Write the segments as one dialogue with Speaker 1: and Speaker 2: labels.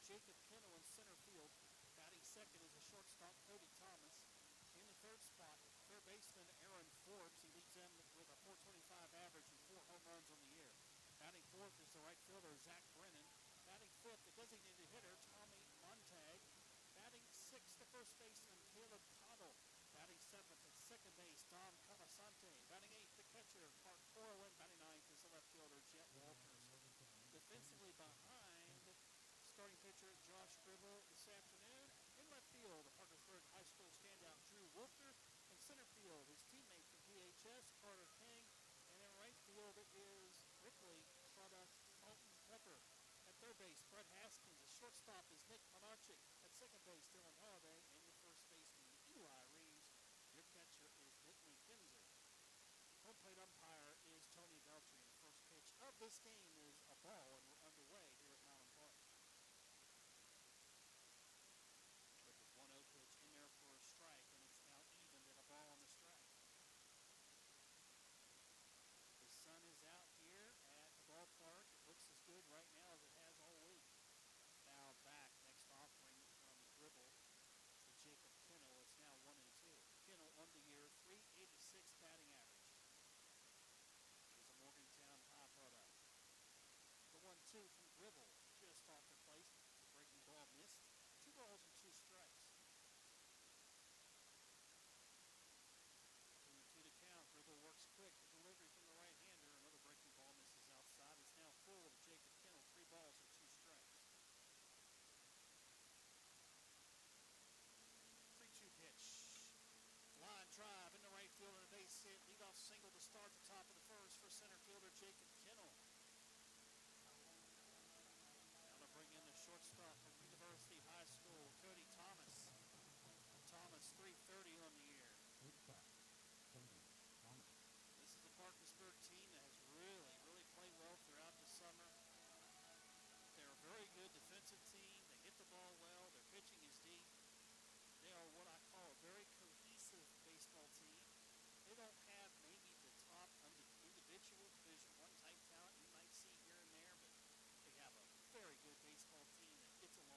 Speaker 1: Jacob Kennel in center field. Batting second is a shortstop, Cody Thomas. In the third spot, third baseman Aaron Forbes. He leads them with a .425 average and 4 home runs on the year. Batting fourth is the right fielder, Zach Brennan. Batting fifth, the designated hitter, Tommy Montag. Batting sixth, the first baseman, Caleb Cottle. Batting seventh at second base, Don Calasante. Batting eighth, the catcher, Mark Orlin. Batting ninth is the left fielder, Jet Walters. Defensively behind starting pitcher Josh Gribble this afternoon. In left field, the Parkersburg High School standout Drew Wolfter. In center field, his teammate from PHS, Carter King. And in right field is Ripley product Alton Pepper. At third base, Brett Haskins. The shortstop is Nick Monarchik. At second base, Dylan Holiday. And your first baseman, Eli Reeves. Your catcher is Whitley Kinzer. Home plate umpire is Tony Beltry. The first pitch of this game is a ball, and we're underway here at Mountain Park. With the 1-0 pitch in there for a strike, and it's now evened at a ball on the strike. The sun is out here at the ballpark. It looks as good right now as it has all week. Now back, next offering from Gribble to Jacob Kennel. It's now 1-2. Kennel on the year, .386 batting average. Is a Morgantown High product. The 1-2 from Gribble, just off the place. The breaking ball missed. 2 balls and 2 strikes. 2-2 to count. Gribble works quick. The delivery from the right-hander. Another breaking ball misses outside. It's now full of Jacob Kennel. 3 balls and 2 strikes. 3-2 pitch. Line drive into right field and a base hit. Leadoff single to start the top of the first for center fielder Jacob Kennel. Now to bring in the shortstop from University High School, Cody Thomas. Thomas, .330 on the year. This is the Parkersburg team that has really played well throughout the summer. They're a very good defensive team. They hit the ball well. Their pitching is deep. They are what I call a very cohesive baseball team. They don't have maybe the top individual Division I type talent you might see here and there, but they have a very good baseball team that gets along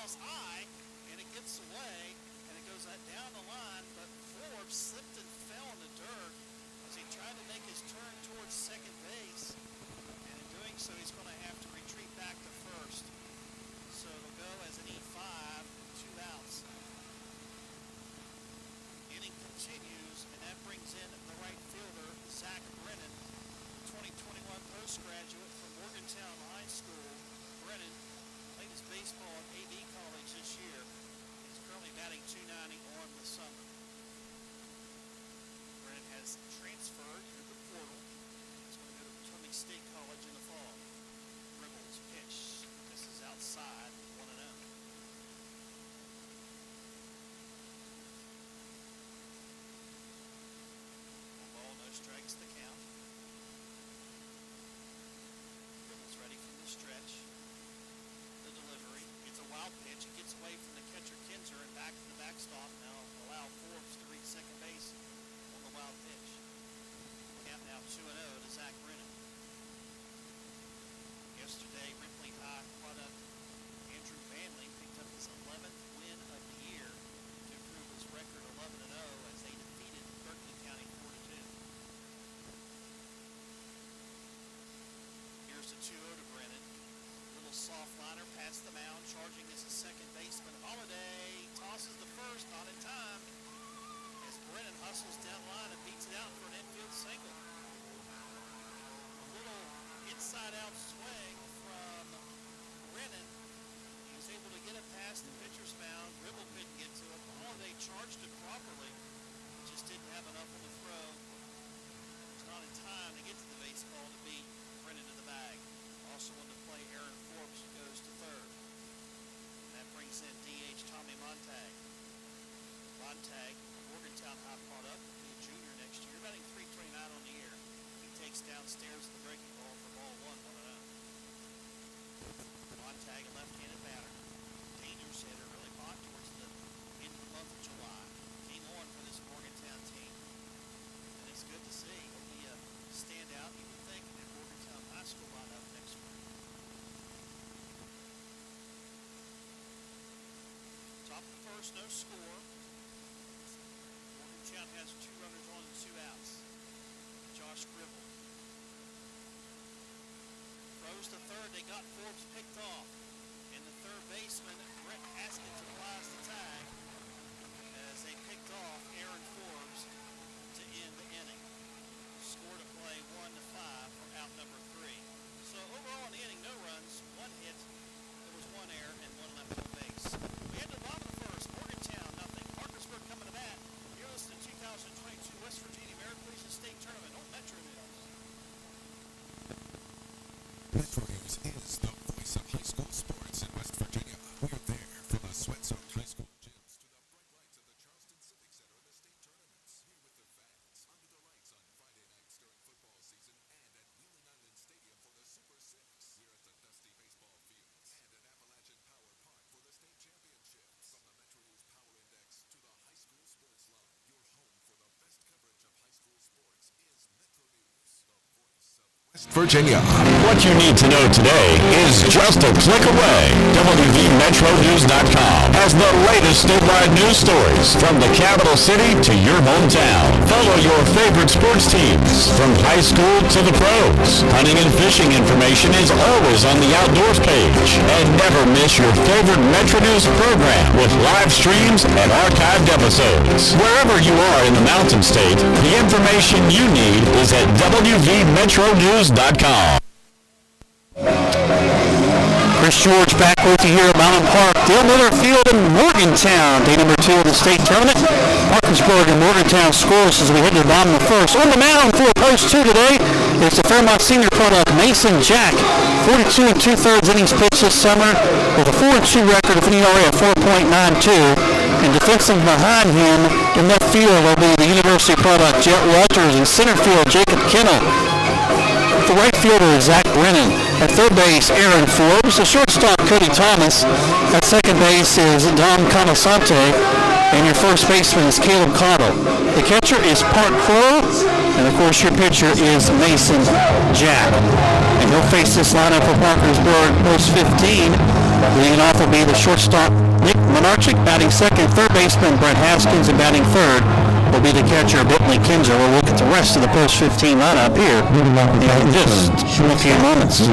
Speaker 1: toss high, and it gets away, and it goes down the line, but Forbes slipped and fell in the dirt as he tried to make his turn towards second base, and in doing so, he's going to have to retreat back to first. So it'll go as an E5, 2 outs. Inning continues, and that brings in the right fielder, Zach Brennan, 2021 postgraduate from Morgantown High School. Brennan played his baseball at AV College this year. He's currently batting .290 on the summer. Brennan has transferred through the portal. He's going to go to Potomac State College in the fall. Ribbles pitch. This is outside, 1-0. Ball, no strikes, the count. Ribbles ready from the stretch. The delivery. It's a wild pitch. It gets away from the catcher Kinzer and back to the backstop. Now allow Forbes to reach second base on the wild pitch. Count now 2-0 to Zach Brennan. Yesterday, Ripley High product Andrew Vanley picked up his 11th win of the year to improve his record 11-0 as they defeated Berkeley County 4-2. Here's the 2-0 to Brennan. Little soft liner past the mound, charging is the second baseman Holiday. Tosses the first, not in time, as Brennan hustles down the line and beats it out for an infield single. A little inside-out swing from Brennan. He was able to get it past the pitcher's mound. Ribble couldn't get to it. Holiday charged it properly. Just didn't have enough on the throw. It's not in time to get to the baseball to beat Brennan to the bag. Also on the play, Aaron Forbes goes to third. And that brings in DH Tommy Montag. Montag, Morgantown High product, will be a junior next year, batting .329 on the year. He takes downstairs the breaking ball for ball 1-0. Montag, a left-handed batter. Dangerous hitter, really hot towards the end of the month of July. Came on for this Morgantown team. And it's good to see. He'll be a standout, you would think, in Morgantown High School lineup next week. Top of the first, no score. Morgantown has 2 runners on and 2 outs. Josh Gribble throws to third. They got Forbes picked off, and the third baseman Brett Haskins applies the tag as they picked off Aaron Forbes to end the inning. Score to play 1-5 for out number 3. So overall in the inning, no runs, 1 hit. There was 1 error and 1 left on base. We had the bottom of the first. Morgantown nothing. Parkersburg coming to bat. You're listening to 2022 West Virginia American Legion State Tournament on Metro News.
Speaker 2: Metro News is the voice of high school sports in West Virginia. We are there from the Sweat Zone High School gyms to the bright lights of the Charleston Civic Center and the state tournaments. Here with the fans, under the lights on Friday nights during football season, and at Wheeling Island Stadium for the Super Six. Here at the dusty baseball fields, and at Appalachian Power Park for the state championships. From the Metro News Power Index to the High School Sports Line, your home for the best coverage of high school sports is Metro News, the voice of West Virginia.
Speaker 3: What you need to know today is just a click away. WVMetroNews.com has the latest statewide news stories from the capital city to your hometown. Follow your favorite sports teams from high school to the pros. Hunting and fishing information is always on the outdoors page. And never miss your favorite Metro News program with live streams and archived episodes. Wherever you are in the Mountain State, the information you need is at WVMetroNews.com.
Speaker 4: Chris George back with you here at Mountain Park. Dale Miller Field in Morgantown, day number 2 of the state tournament. Parkersburg and Morgantown scores as we head to the bottom of the first. On the mound for post 2 today is the Fairmont senior product Mason Jack. 42 2/3 innings pitched this summer with a 4-2 record of an ERA of 4.92. And defensive behind him in left field will be the University product Jet Walters, and center field Jacob Kennel. The right fielder is Zach Brennan. At third base, Aaron Forbes. The shortstop, Cody Thomas. At second base is Dom Camasante. And your first baseman is Caleb Cottle. The catcher is Park Crow. And of course, your pitcher is Mason Jack. And he'll face this lineup for Parkersburg post 15. Leading off will be the shortstop, Nick Menarchik, batting second. Third baseman, Brett Haskins, and batting third will be the catcher, Bentley Kinzer. We'll look at the rest of the post 15 lineup here in just a few moments.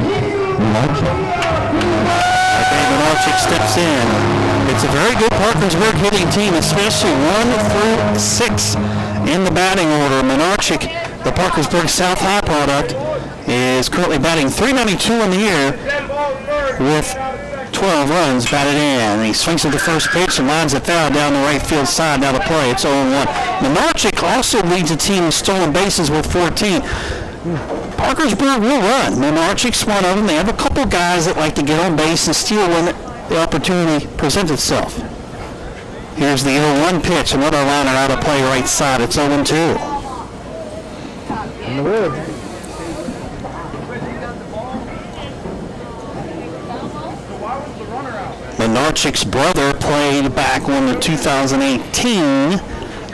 Speaker 4: Menarchik steps in. It's a very good Parkersburg hitting team, especially 1 through 6 in the batting order. Menarchik, the Parkersburg South High product, is currently batting .392 in the year with 12 runs batted in. He swings at the first pitch and lines it foul down the right field side. Now the play, it's 0-1. Menarchik also leads the team in stolen bases with 14. Parkersburg will run. Menarchik's one of them. They have a couple guys that like to get on base and steal when the opportunity presents itself. Here's the 0-1 pitch. Another liner out of play right side. It's 0-2. Menarchik's brother played back on the 2018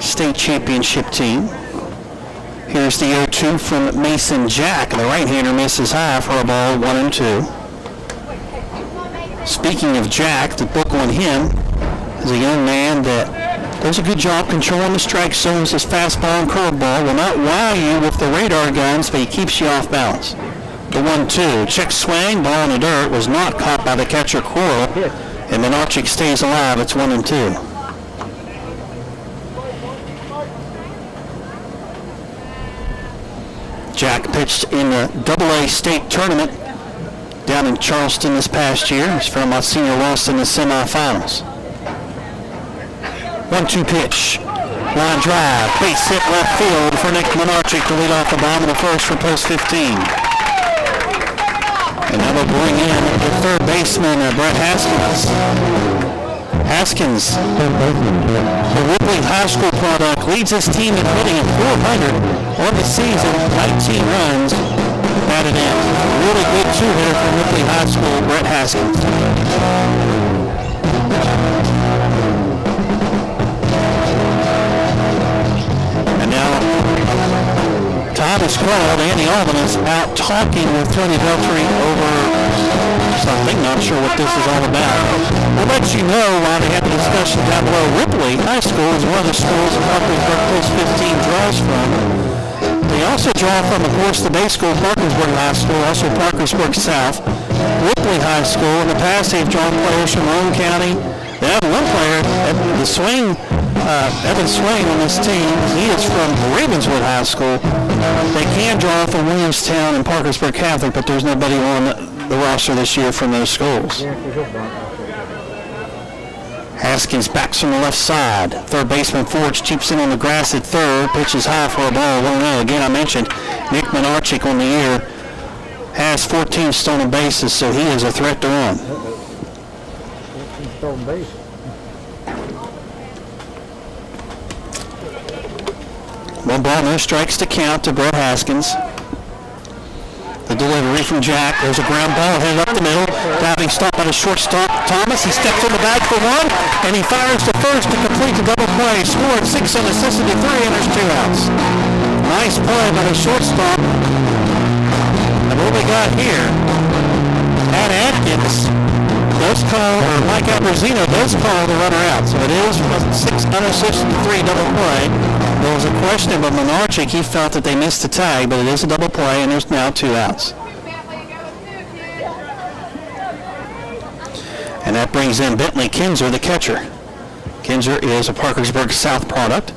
Speaker 4: state championship team. Here's the 0-2 from Mason Jack. The right-hander misses high for a ball, 1-2. Speaking of Jack, the book on him is a young man that does a good job controlling the strike zones. His fastball and curveball will not wow you with the radar guns, but he keeps you off balance. The 1-2, check swing, ball in the dirt, was not caught by the catcher Coral, and Menarchik stays alive. It's 1-2. Jack pitched in the AA state tournament down in Charleston this past year. He's from Monsignor lost in the semifinals. 1-2 pitch. Line drive. Base hit left field for Nick Menarchik to lead off the bottom of the first for post 15. And that will bring in the third baseman, Brett Haskins. Haskins, the Ripley High School product, leads his team in hitting at .400 on the season, 19 runs batted in. Really good two-hitter from Ripley High School, Brett Haskins. And now, time is called. Andy Alvin is out talking with Tony Beltry over something. Not sure what this is all about. We'll let you know while they have the discussion down below. Ripley High School is one of the schools that Parkersburg Post 15 draws from. They also draw from, of course, the base school, Parkersburg High School, also Parkersburg South. Ripley High School, in the past they've drawn players from Roane County. They have one player, Evan Swain on this team. He is from Ravenswood High School. They can draw from Williamstown and Parkersburg Catholic, but there's nobody on the roster this year from those schools. Haskins backs from the left side. Third baseman Forge chips in on the grass at third. Pitches high for a ball, 1-0. Again, I mentioned Nick Menarchik on the year has 14 stolen bases, so he is a threat to run.
Speaker 5: 14 stolen bases.
Speaker 4: One ball, no strikes to count to Brett Haskins. The delivery from Jack. There's a ground ball headed up the middle. Diving stop by the shortstop, Thomas. He steps in the bag for one, and he fires to first to complete the double play. Scored 6 on necessity 3, and there's 2 outs. Nice play by the shortstop. And what we got here, Pat Atkins does call, or Mike Abrazino does call the runner out. So it is a 6 on necessity 3 double play. There was a question about Menarchik. He felt that they missed the tag, but it is a double play, and there's now 2 outs. And that brings in Bentley Kinzer, the catcher. Kinzer is a Parkersburg South product.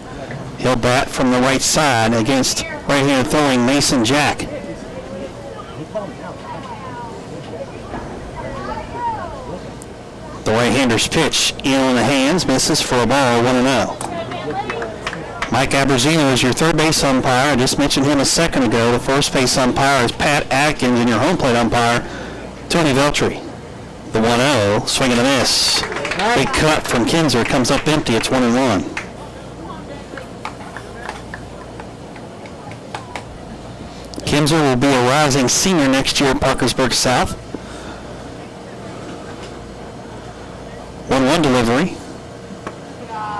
Speaker 4: He'll bat from the right side against right-handed throwing Mason Jack. The right-hander's pitch in on the hands, misses for a ball, 1-0. Mike Abrazino is your third base umpire. I just mentioned him a second ago. The first base umpire is Pat Atkins, and your home plate umpire, Tony Veltri. The 1-0, swing and a miss. Big cut from Kinzer, comes up empty. It's 1-1. Kinzer will be a rising senior next year at Parkersburg South. 1-1 delivery.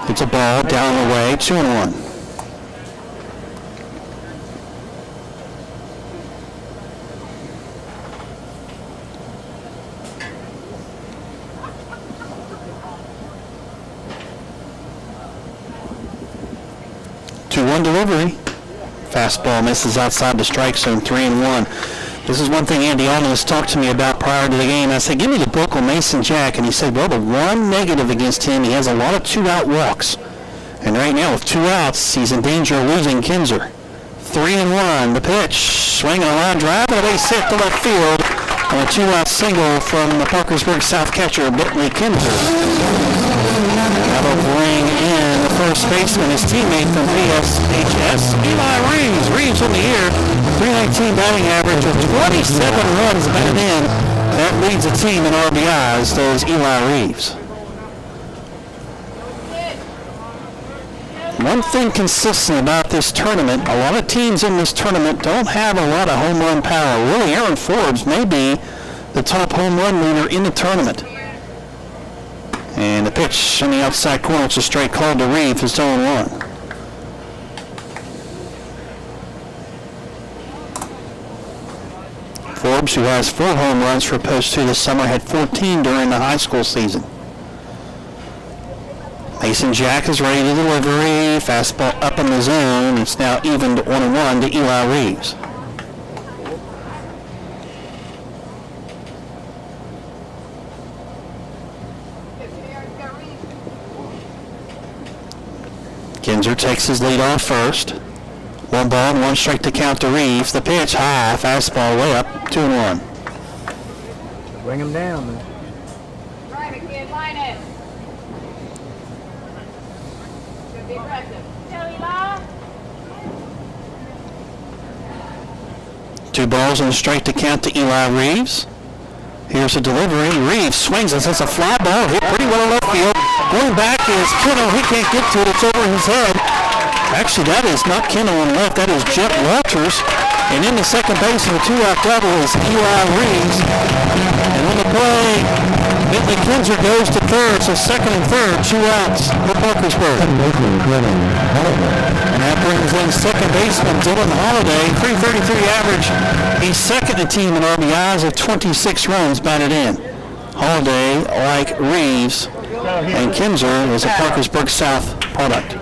Speaker 4: It's a ball down the way, 2-1. 2-1 delivery. Fastball misses outside the strike zone, 3-1. This is one thing Andy Alden has talked to me about prior to the game. I said, give me the book on Mason Jack. And he said, well, the one negative against him, he has a lot of 2-out walks. And right now with 2 outs, he's in danger of losing Kinzer. 3-1. The pitch, swinging a line drive, and a base hit to left field. And a 2-out single from the Parkersburg South catcher, Bentley Kinzer. That'll bring in the first baseman, his teammate from PSHS, Eli Reeves. Reeves on the year, 319 batting average with 27 runs batted in. That leads the team in RBIs, does Eli Reeves. One thing consistent about this tournament, a lot of teams in this tournament don't have a lot of home run power. Really, Aaron Forbes may be the top home run leader in the tournament. And the pitch on the outside corner, it's a straight call to Reeves, it's 0-1. Forbes, who has 4 home runs for Post 2 this summer, had 14 during the high school season. Mason Jack is ready to delivery. Fastball up in the zone. It's now even to 1-1 to Eli Reeves. Kinzer takes his lead off first. 1 ball and 1 strike to count to Reeves. The pitch high. Fastball way up. 2-1.
Speaker 5: Bring him down, man.
Speaker 6: Drive it, kid. Line it. Be aggressive. Joey Law.
Speaker 4: 2 balls and a strike to count to Eli Reeves. Here's a delivery. Reeves swings and sends a fly ball. Hit pretty well left field. Going back is Keno. He can't get to it. It's over his head. Actually, that is not Keno on left. That is Jet Walters. And in the second base of the 2-out double is Eli Reeves. And on the play, Bentley Kinzer goes to third. So second and third, 2 outs for Parkersburg. And that brings in second baseman Dylan Holliday, 333 average. He's second in team in RBIs at 26 runs batted in. Holliday, like Reeves, and Kinzer is a Parkersburg South product.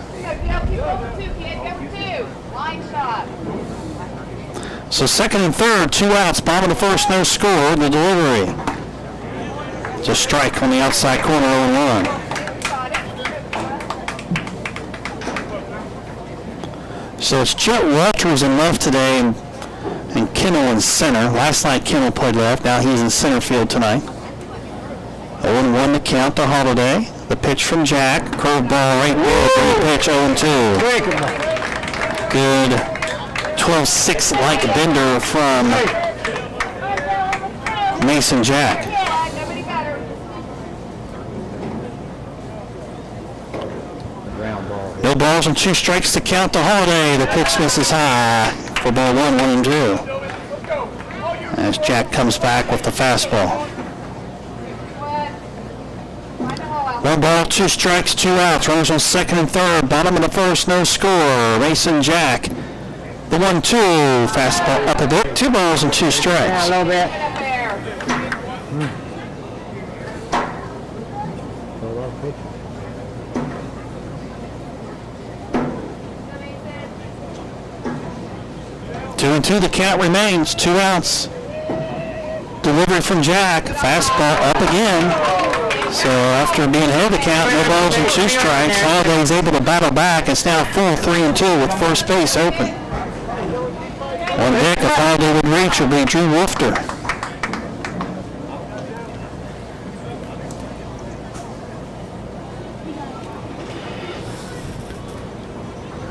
Speaker 4: So second and third, 2 outs, bottom of the first, no score. The delivery. It's a strike on the outside corner, 0-1. So it's Jet Walters in left today and Keno in center. Last night Keno played left. Now he's in center field tonight. 0-1 to count to Holiday. The pitch from Jack. Curveball right there. The pitch 0-2. Good 12-6-like bender from Mason Jack. No balls and 2 strikes to count to Holiday. The pitch misses high for ball 1-2. As Jack comes back with the fastball. 1 ball, 2 strikes, 2 outs. Runners on second and third. Bottom of the first, no score. Mason Jack. The 1-2. Fastball up a bit. 2 balls and 2 strikes.
Speaker 5: Yeah, a little bit. Two and 2, the count remains. 2 outs. Delivery from Jack. Fastball up again. So after being ahead of the count, no balls and 2 strikes, Holiday's able to battle back. It's now full 3-2 with first base open. On deck, if Holiday would reach, will be Drew Wolfter.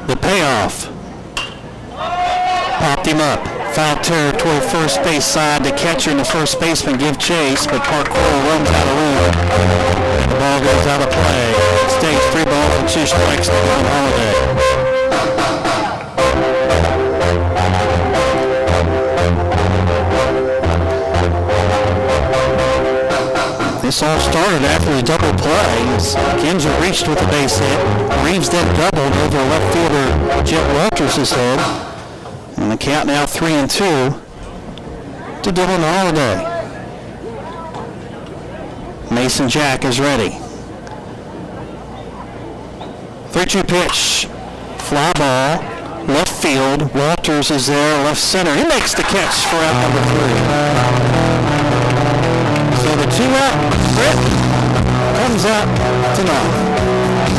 Speaker 5: The payoff. Popped him up. Foul territory, first base side. The catcher and the first baseman give chase, but Parkour runs out of room. And the ball goes out of play. It stays 3 balls and 2 strikes to Holiday. This all started after the double play. Kinzer reached with a base hit. Reeves then doubled over left fielder Jet Walters' head. And the count now 3-2 to Dylan Holiday. Mason Jack is ready. 3-2 pitch. Fly ball, left field. Walters is there, left center. He makes the catch for out number 3. So the 2-out Britt comes out to naught.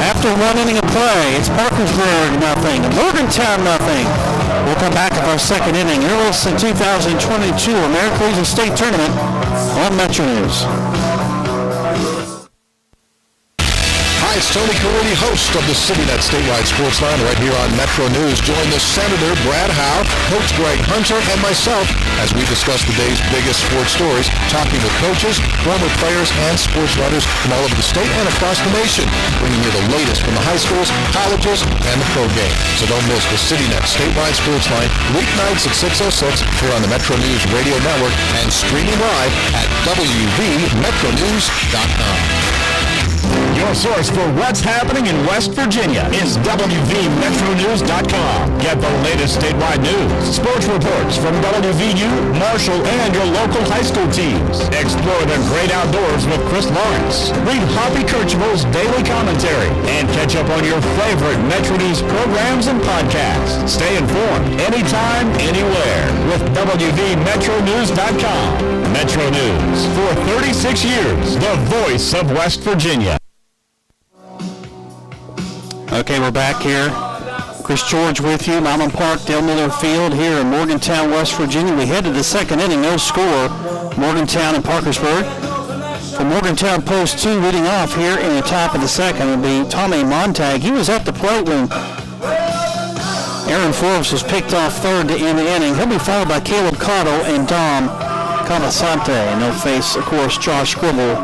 Speaker 5: After 1 inning of play, it's Parkersburg nothing, Morgantown nothing. We'll come back with our second inning. You're listening to 2022 American Legion State Tournament on Metro News.
Speaker 2: Hi, it's Tony Caridi, host of the CityNet Statewide Sports Line right here on Metro News. Join the Senator, Brad Howe, Coach Greg Hunter, and myself as we discuss the day's biggest sports stories, talking with coaches, former players, and sports writers from all over the state and across the nation, bringing you the latest from the high schools, colleges, and the pro game. So don't miss the CityNet Statewide Sports Line weeknights at 6:06 here on the Metro News Radio Network and streaming live at WVMetroNews.com.
Speaker 3: Your source for what's happening in West Virginia is WVMetroNews.com. Get the latest statewide news, sports reports from WVU, Marshall, and your local high school teams. Explore the great outdoors with Chris Lawrence. Read Hoppy Kirchhoff's daily commentary and catch up on your favorite Metro News programs and podcasts. Stay informed anytime, anywhere with WVMetroNews.com. Metro News for 36 years, the voice of West Virginia.
Speaker 5: Okay, we're back here. Chris George with you, Mountain Park, Dale Miller Field here in Morgantown, West Virginia. We head to the second inning, no score, Morgantown and Parkersburg. For Morgantown Post 2 leading off here in the top of the second will be Tommy Montag. He was at the plate when Aaron Forbes was picked off third to end the inning. He'll be followed by Caleb Cottle and Dom Calasante, and they'll face, of course, Josh Gribble,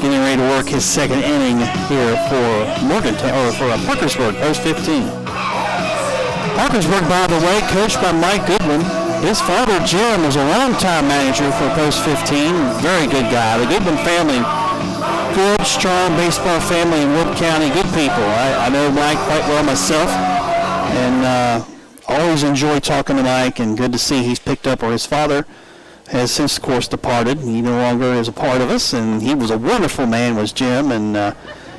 Speaker 5: getting ready to work his second inning here for Morgantown, or for Parkersburg, Post 15. Parkersburg, by the way, coached by Mike Goodwin. His father, Jim, was a longtime manager for Post 15. Very good guy. The Goodwin family, good, strong baseball family in Wood County. Good people. I know Mike quite well myself, and always enjoy talking to Mike, and good to see he's picked up where his father has since, of course, departed. He no longer is a part of us, and he was a wonderful man, was Jim, and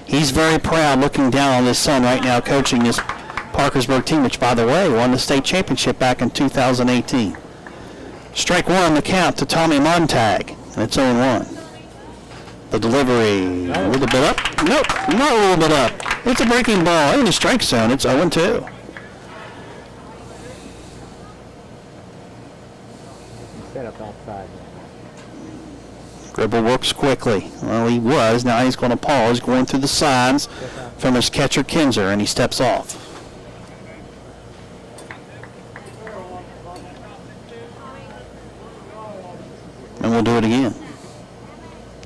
Speaker 5: he's very proud looking down on his son right now coaching this Parkersburg team, which, by the way, won the state championship back in 2018. Strike one on the count to Tommy Montag, and it's 0-1. The delivery, a little bit up? Nope, not a little bit up. It's a breaking ball in the strike zone. It's 0-2.
Speaker 7: Up outside.
Speaker 5: Gribble works quickly. Well, he was. Now he's going to pause, going through the signs from his catcher, Kinzer, and he steps off. And we'll do it again.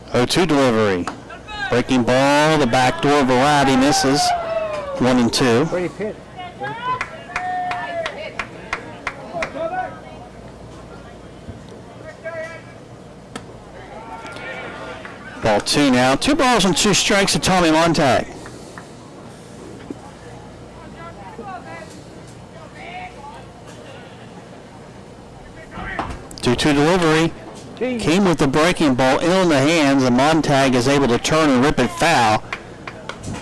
Speaker 5: 0-2 delivery. Breaking ball, the backdoor variety misses. 1-2.
Speaker 7: Pretty pitch.
Speaker 5: Ball 2 now. 2 balls and 2 strikes to Tommy Montag. Two-two delivery. Came with the breaking ball in the hands, and Montag is able to turn and rip it foul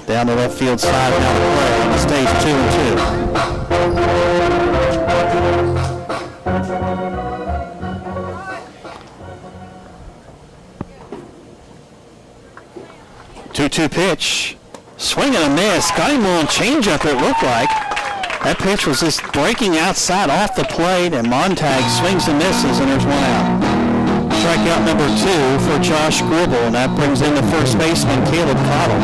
Speaker 5: down the left field side down the play, and it stays 2-2. 2-2 pitch. Swing and a miss. Got him on changeup, it looked like. That pitch was just breaking outside off the plate, and Montag swings and misses, and there's one out. Strikeout number 2 for Josh Gribble, and that brings in the first baseman, Caleb Cottle.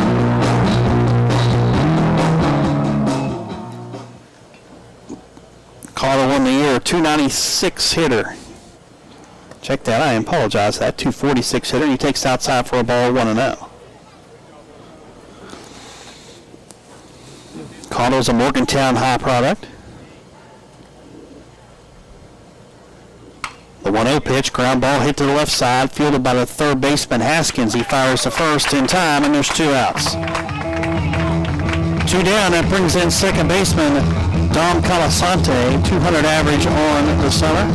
Speaker 5: Cottle won the year, 296 hitter. Check that, I apologize, that 246 hitter. He takes outside for a ball, 1-0. Cottle's a Morgantown High product. The 1-0 pitch, ground ball hit to the left side, fielded by the third baseman Haskins. He fires the first in time, and there's 2 outs. 2 down, that brings in second baseman Dom Calasante, 200 average on the summer.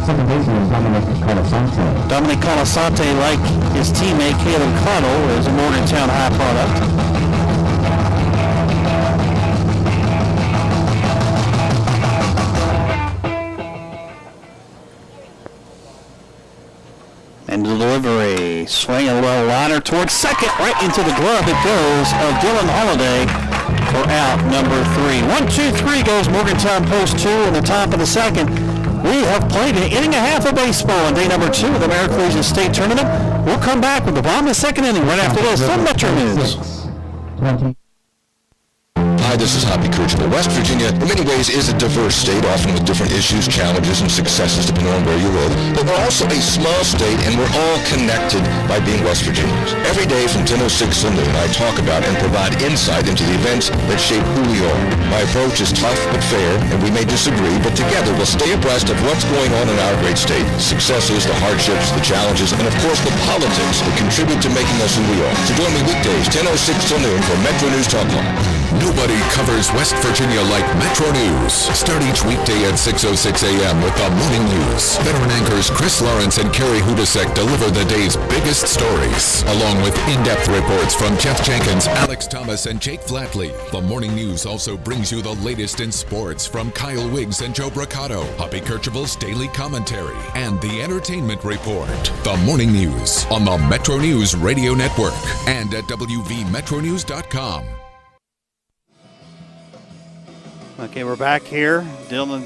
Speaker 7: Second baseman is Dominic Calasante.
Speaker 5: Dominic Calasante, like his teammate Caleb Cottle, is a Morgantown High product.
Speaker 4: And delivery, swing a low liner towards second, right into the glove it goes of Dylan Holiday for out number 3. 1-2-3 goes Morgantown Post 2 in the top of the second. We have played an inning and a half of baseball on day number 2 of the American Legion State Tournament. We'll come back with the bottom of the second inning right after this from Metro News.
Speaker 7: 20.
Speaker 2: Hi, this is Hoppy Kirchner. West Virginia, in many ways, is a diverse state, often with different issues, challenges, and successes depending on where you live. But we're also a small state, and we're all connected by being West Virginians. Every day from 10:06 to noon, I talk about and provide insight into the events that shape who we are. My approach is tough but fair, and we may disagree, but together we'll stay abreast of what's going on in our great state. Successes, the hardships, the challenges, and of course the politics that contribute to making us who we are. So join me weekdays, 10:06 till noon for Metro News Talk Live.
Speaker 8: Nobody covers West Virginia like Metro News. Start each weekday at 6:06 a.m. with the Morning News. Veteran anchors Chris Lawrence and Carrie Hudasek deliver the day's biggest stories, along with in-depth reports from Jeff Jenkins, Alex Thomas, and Jake Flatley. The Morning News also brings you the latest in sports from Kyle Wiggs and Joe Braccato, Hoppy Kirchhoff's daily commentary, and the Entertainment Report. The Morning News on the Metro News Radio Network and at WVMetroNews.com.
Speaker 4: Okay, we're back here. Dylan.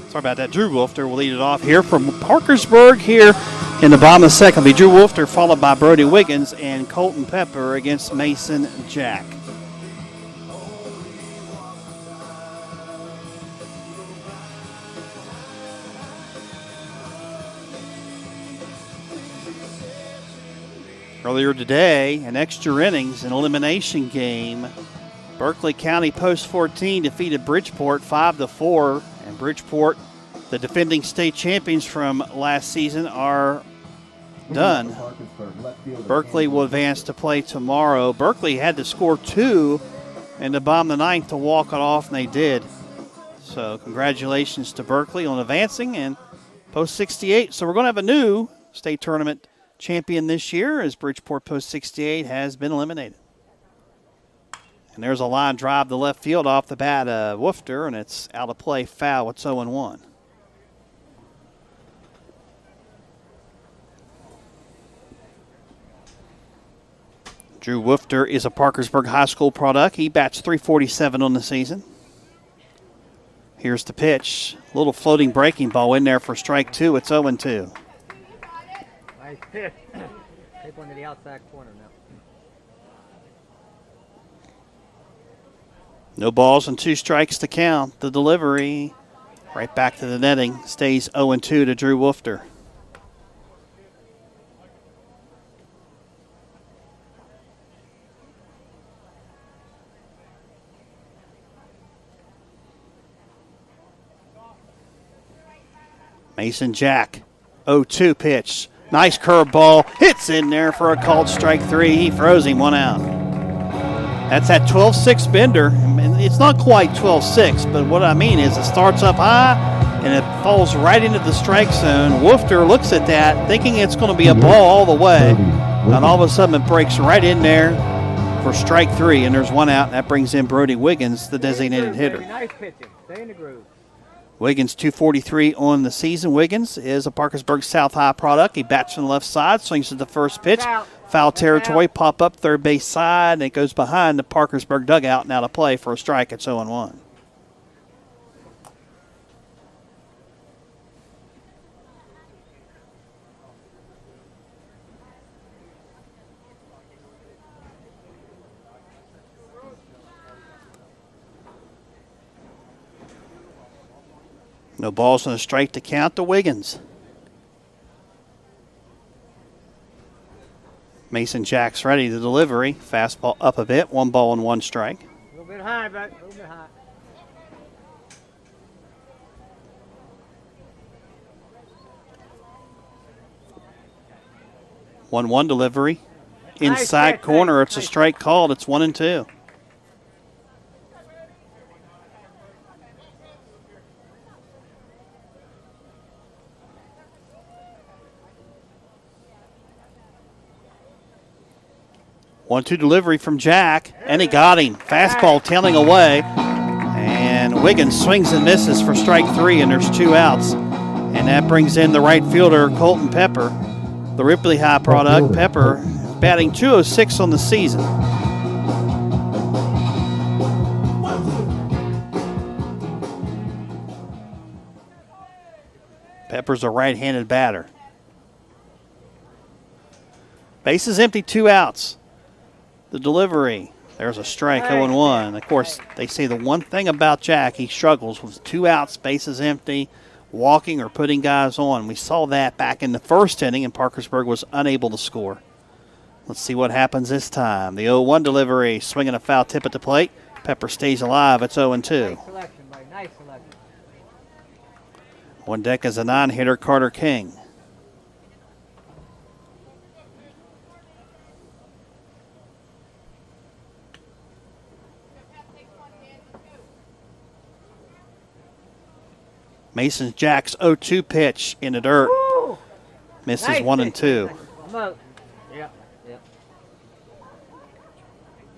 Speaker 4: Sorry about that. Drew Wolfter will lead it off here from Parkersburg here in the bottom of the second. It'll be Drew Wolfter followed by Brody Wiggins and Colton Pepper against Mason Jack. Earlier today, an extra innings and elimination game. Berkeley County Post 14 defeated Bridgeport 5-4, and Bridgeport, the defending state champions from last season, are done. Berkeley will advance to play tomorrow. Berkeley had to score 2 in the bottom of the ninth to walk it off, and they did. So congratulations to Berkeley on advancing and Post 68. So we're going to have a new state tournament champion this year as Bridgeport Post 68 has been eliminated. And there's a line drive to left field off the bat of Woofter, and it's out of play, foul. It's 0-1. Drew Woofter is a Parkersburg High School product. He bats .347 on the season. Here's the pitch. A little floating breaking ball in there for strike 2. It's 0-2.
Speaker 9: Nice pitch. Take one to the outside corner now.
Speaker 4: No balls and 2 strikes to count. The delivery right back to the netting stays 0-2 to Drew Woofter. Mason Jack, 0-2 pitch. Nice curveball. Hits in there for a called strike 3. He throws him 1 out. That's that 12-6 bender. It's not quite 12-6, but what I mean is it starts up high and it falls right into the strike zone. Woofter looks at that thinking it's going to be a ball all the way, and all of a sudden it breaks right in there for strike 3, and there's 1 out, and that brings in Brody Wiggins, the designated hitter.
Speaker 9: Nice pitching. Stay in the groove.
Speaker 4: Wiggins, .243 on the season. Wiggins is a Parkersburg South High product. He bats from the left side, swings at the first pitch. Foul territory, pop up third base side, and it goes behind the Parkersburg dugout and out of play for a strike. It's 0-1. No balls and a strike to count to Wiggins. Mason Jack's ready. The delivery. Fastball up a bit. 1 ball and 1 strike.
Speaker 9: A little bit high, but a little bit high.
Speaker 4: One delivery. Inside corner. It's a strike called. It's 1-2. One-two delivery from Jack, and he got him. Fastball tailing away, and Wiggins swings and misses for strike 3, and there's 2 outs. And that brings in the right fielder, Colton Pepper. The Ripley High product, Pepper, batting .206 on the season. Pepper's a right-handed batter. Bases empty, 2 outs. The delivery. There's a strike, 0-1. Of course, they say the one thing about Jack, he struggles with 2 outs, bases empty, walking or putting guys on. We saw that back in the first inning, and Parkersburg was unable to score. Let's see what happens this time. The 0-1 delivery, swinging a foul tip at the plate. Pepper stays alive. It's 0-2.
Speaker 9: Nice selection, Mike. Nice selection.
Speaker 4: On deck is a non-hitter, Carter King. Mason Jack's 0-2 pitch in the dirt.
Speaker 9: Woo!
Speaker 4: Misses
Speaker 9: Nice
Speaker 4: 1-2.
Speaker 9: Yep.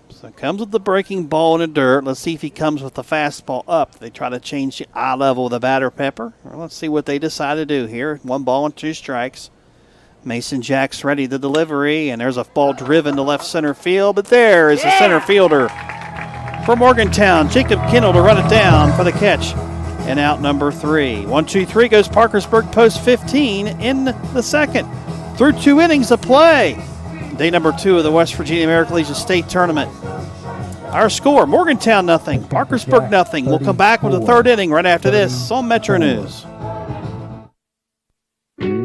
Speaker 4: So it comes with the breaking ball in the dirt. Let's see if he comes with the fastball up. They try to change the eye level of the batter, Pepper. Well, let's see what they decide to do here. 1 ball and 2 strikes. Mason Jack's ready, the delivery, and there's a ball driven to left center field, but there is the center fielder for Morgantown, Jacob Kendall, to run it down for the catch. And out number 3. 1-2-3 goes Parkersburg, post 15 in the second. Through 2 innings of play. Day number 2 of the West Virginia American Legion State Tournament. Our score, Morgantown nothing, Parkersburg nothing. We'll come back with the 3rd inning right after this on Metro News.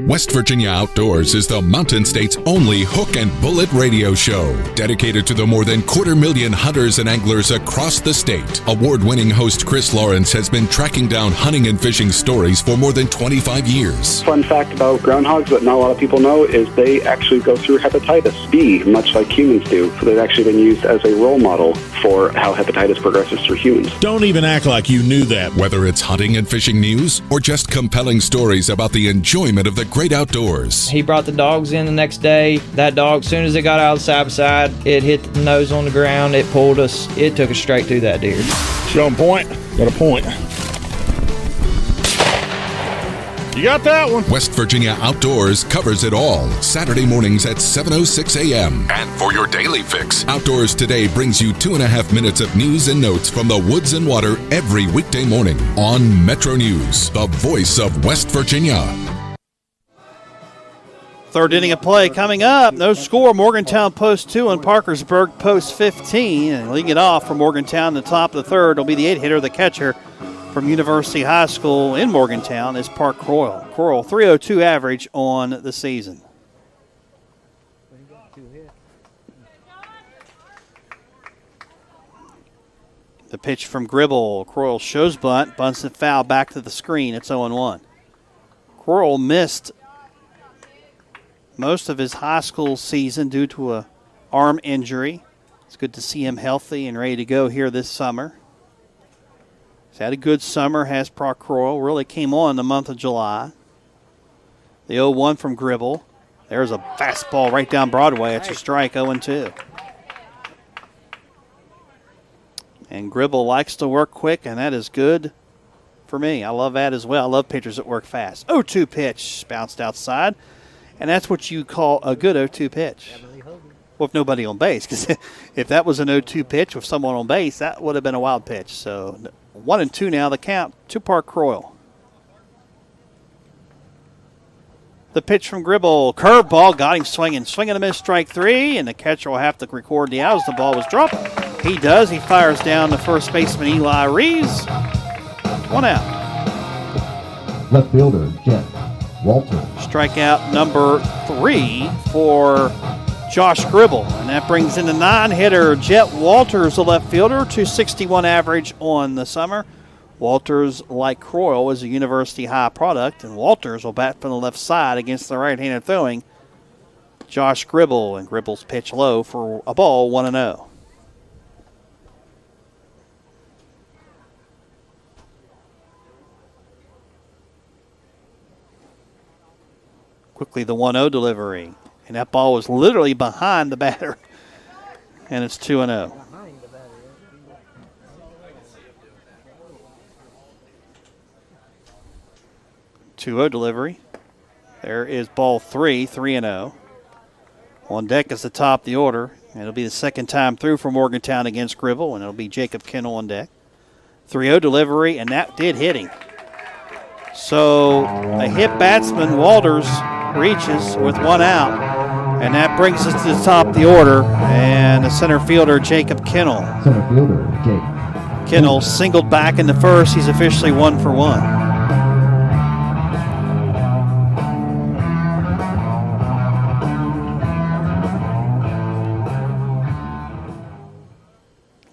Speaker 8: West Virginia Outdoors is the Mountain State's only hook and bullet radio show, dedicated to the more than 250,000 hunters and anglers across the state. Award-winning host Chris Lawrence has been tracking down hunting and fishing stories for more than 25 years.
Speaker 10: Fun fact about groundhogs that not a lot of people know is they actually go through hepatitis B, much like humans do. So they've actually been used as a role model for how hepatitis progresses through humans.
Speaker 11: Don't even act like you knew that.
Speaker 8: Whether it's hunting and fishing news or just compelling stories about the enjoyment of the great outdoors.
Speaker 12: He brought the dogs in the next day. That dog, as soon as it got out of the side by side, it hit the nose on the ground. It pulled us. It took us straight through that deer.
Speaker 11: Show him point. Got a point. You got that one.
Speaker 8: West Virginia Outdoors covers it all. Saturday mornings at 7:06 a.m. And for your daily fix, Outdoors Today brings you 2.5 minutes of news and notes from the woods and water every weekday morning on Metro News, the voice of West Virginia.
Speaker 4: 3rd inning of play coming up. No score. Morgantown Post 2 and Parkersburg Post 15. And leading it off for Morgantown, the top of the 3rd will be the 8-hitter, the catcher from University High School in Morgantown is Park Croyle. Croyle, 302 average on the season. The pitch from Gribble. Croyle shows bunt, bunts it foul back to the screen. It's 0-1. Croyle missed most of his high school season due to a arm injury. It's good to see him healthy and ready to go here this summer. He's had a good summer, has Park Croyle. Really came on in the month of July. The 0-1 from Gribble. There's a fastball right down Broadway. It's a strike, 0-2. And Gribble likes to work quick, and that is good for me. I love that as well. I love pitchers that work fast. 0-2 pitch, bounced outside. And that's what you call a good 0-2 pitch. Well, if nobody on base, because if that was an 0-2 pitch with someone on base, that would have been a wild pitch. So 1-2 now, the count to Park Croyle. The pitch from Gribble, curveball, got him swinging. Swing and a miss, strike 3, and the catcher will have to record the out as the ball was dropped. He does. He fires down the first baseman, Eli Reeves. 1 out.
Speaker 7: Left fielder, Jet Walter.
Speaker 4: Strikeout number 3 for Josh Gribble. And that brings in the 9-hitter, Jet Walters, the left fielder, 261 average on the summer. Walters, like Croyle, is a University High product, and Walters will bat from the left side against the right-handed throwing Josh Gribble. And Gribble's pitch low for a ball, 1-0. Quickly the 1-0 delivery. And that ball was literally behind the batter. And it's 2-0. 2-0 delivery. There is ball 3, 3-0. On deck is the top of the order. And it'll be the second time through for Morgantown against Gribble, and it'll be Jacob Kennel on deck. 3-0 delivery, and that did hit him. So a hit batsman, Walters, reaches with one out, and that brings us to the top of the order. And the center fielder, Jacob Kennel.
Speaker 7: Center fielder, Jake.
Speaker 4: Kennel singled back in the first. He's officially 1 for 1.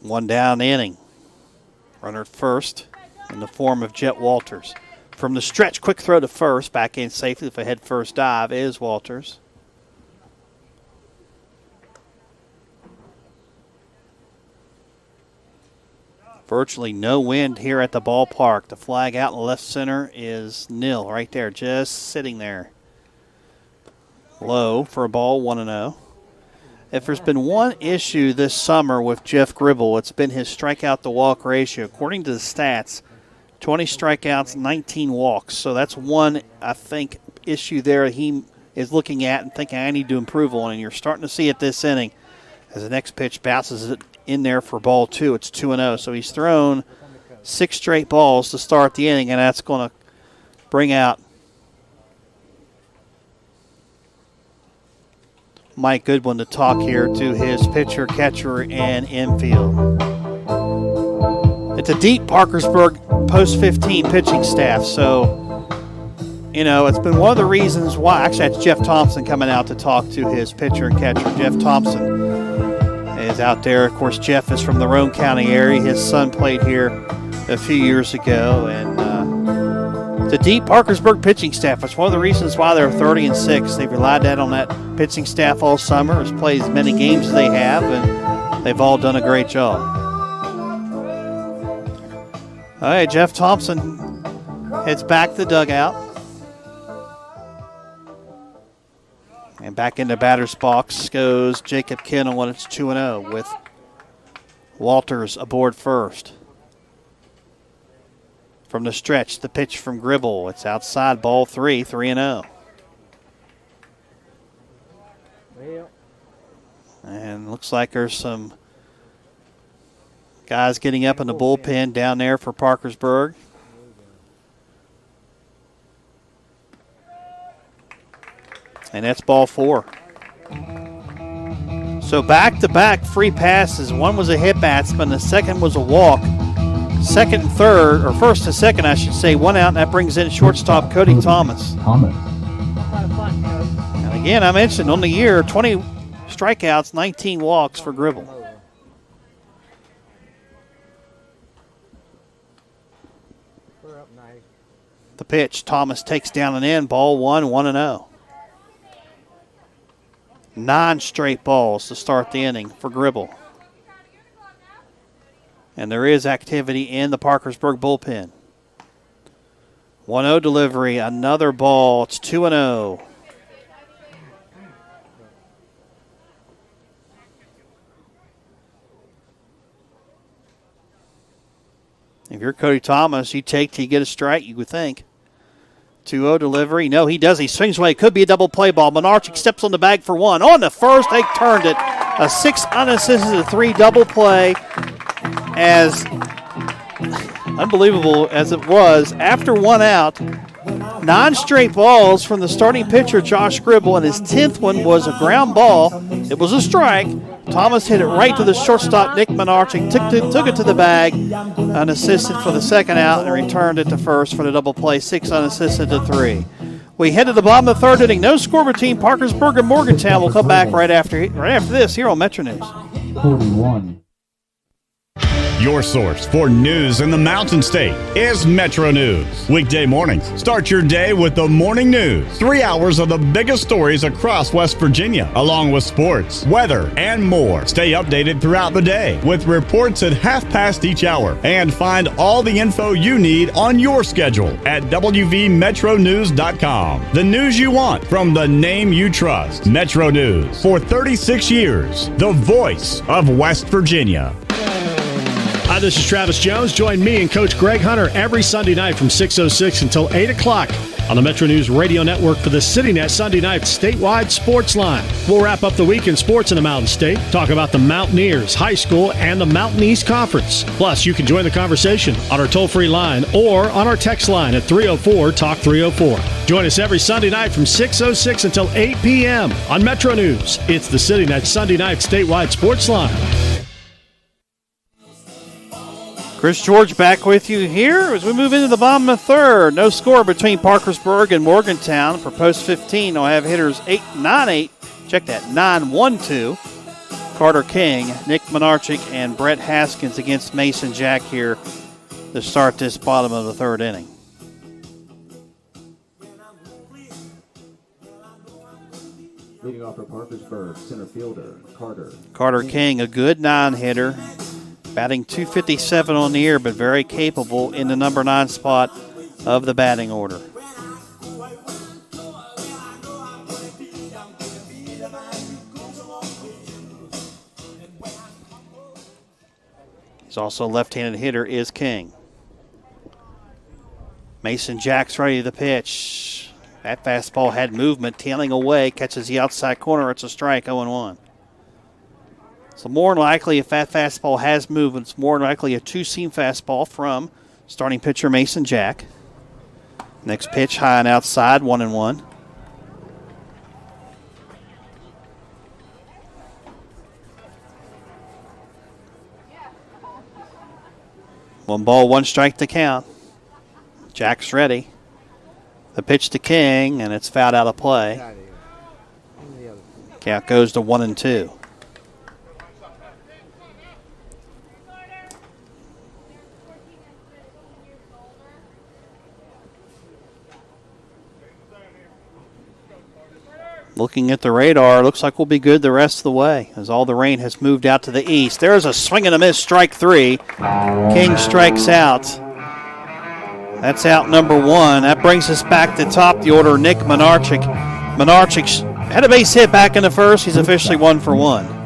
Speaker 4: One down the inning. Runner at first in the form of Jet Walters. From the stretch, quick throw to first. Back in safely with a head first dive is Walters. Virtually no wind here at the ballpark. The flag out in the left center is nil right there, just sitting there. Low for a ball, 1-0. If there's been one issue this summer with Jeff Gribble, it's been his strikeout to walk ratio. According to the stats, 20 strikeouts, 19 walks. So that's one, I think, issue there he is looking at and thinking I need to improve on. And you're starting to see it this inning as the next pitch bounces it in there for ball 2. It's 2-0. So he's thrown 6 straight balls to start the inning, and that's going to bring out Mike Goodwin to talk here to his pitcher, catcher, and infield. It's a deep Parkersburg post 15 pitching staff, so, you know, it's been one of the reasons why. Actually, that's Jeff Thompson coming out to talk to his pitcher and catcher. Jeff Thompson is out there. Of course, Jeff is from the Roane County area. His son played here a few years ago, and the deep Parkersburg pitching staff. That's one of the reasons why they're 30-6. They've relied on that pitching staff all summer. Has played as many games as they have, and they've all done a great job. All right, Jeff Thompson heads back to the dugout. And back in the batter's box goes Jacob Kennel when it's 2-0 with Walters aboard first. From the stretch, the pitch from Gribble. It's outside, ball 3, 3-0. And looks like there's some guys getting up in the bullpen down there for Parkersburg. And that's ball 4. So back-to-back free passes. One was a hit batsman, the second was a walk. Second and third, or first and second, I should say, one out, and that brings in shortstop Cody Thomas. And again, I mentioned on the year, 20 strikeouts, 19 walks for Gribble. The pitch, Thomas takes down and in, ball 1, 1-0. 9 straight balls to start the inning for Gribble. And there is activity in the Parkersburg bullpen. 1-0 delivery, another ball. It's 2-0. If you're Cody Thomas, you take till you get a strike, you would think. 2-0 delivery. No, he does. He swings away. Could be a double play ball. Menarchik steps on the bag for one. On the first, they turned it. A 6 unassisted, a 3 double play. As unbelievable as it was, after 1 out, 9 straight balls from the starting pitcher, Josh Gribble, and his 10th one was a ground ball. It was a strike. Thomas hit it right to the shortstop, Nick Menarchik, took it to the bag, unassisted for the second out, and returned it to first for the double play, 6 unassisted to 3. We head to the bottom of the third inning. No score between Parkersburg and Morgantown. We'll come back right after this here on Metro News.
Speaker 7: 41.
Speaker 3: Your source for news in the Mountain State is Metro News. Weekday mornings, start your day with the morning news. 3 hours of the biggest stories across West Virginia, along with sports, weather, and more. Stay updated throughout the day with reports at 1/2 each hour. And find all the info you need on your schedule at wvmetronews.com. The news you want from the name you trust. Metro News. For 36 years, the voice of West Virginia.
Speaker 13: Hi, this is Travis Jones. Join me and Coach Greg Hunter every Sunday night from 6:06 until 8 o'clock on the Metro News Radio Network for the CityNet Sunday night statewide sports line. We'll wrap up the week in sports in the Mountain State, talk about the Mountaineers, high school, and the Mountain East Conference. Plus, you can join the conversation on our toll-free line or on our text line at 304-TALK-304. Join us every Sunday night from 6:06 until 8 p.m. on Metro News. It's the CityNet Sunday night statewide sports line.
Speaker 4: Chris George back with you here as we move into the bottom of the third. No score between Parkersburg and Morgantown. For post 15, I'll have hitters 8-9-8. Check that, 9-1-2. Carter King, Nick Menarchik, and Brett Haskins against Mason Jack here to start this bottom of the third inning.
Speaker 7: Leading off for Parkersburg, center fielder, Carter.
Speaker 4: Carter King, a good 9-hitter. Batting .257 on the year, but very capable in the number 9 spot of the batting order. He's also a left-handed hitter, is King. Mason Jack's ready to pitch. That fastball had movement, tailing away, catches the outside corner. It's a strike, 0-1. So more than likely, if that fastball has movement, it's more than likely a two-seam fastball from starting pitcher Mason Jack. Next pitch, high and outside, 1-1. One ball, one strike to count. Jack's ready. The pitch to King, and it's fouled out of play. Count goes to 1-2. Looking at the radar, looks like we'll be good the rest of the way as all the rain has moved out to the east. There's a swing and a miss, strike 3. King strikes out. That's out number 1. That brings us back to top the order, Nick Menarchik. Menarchik had a base hit back in the first. He's officially 1 for 1.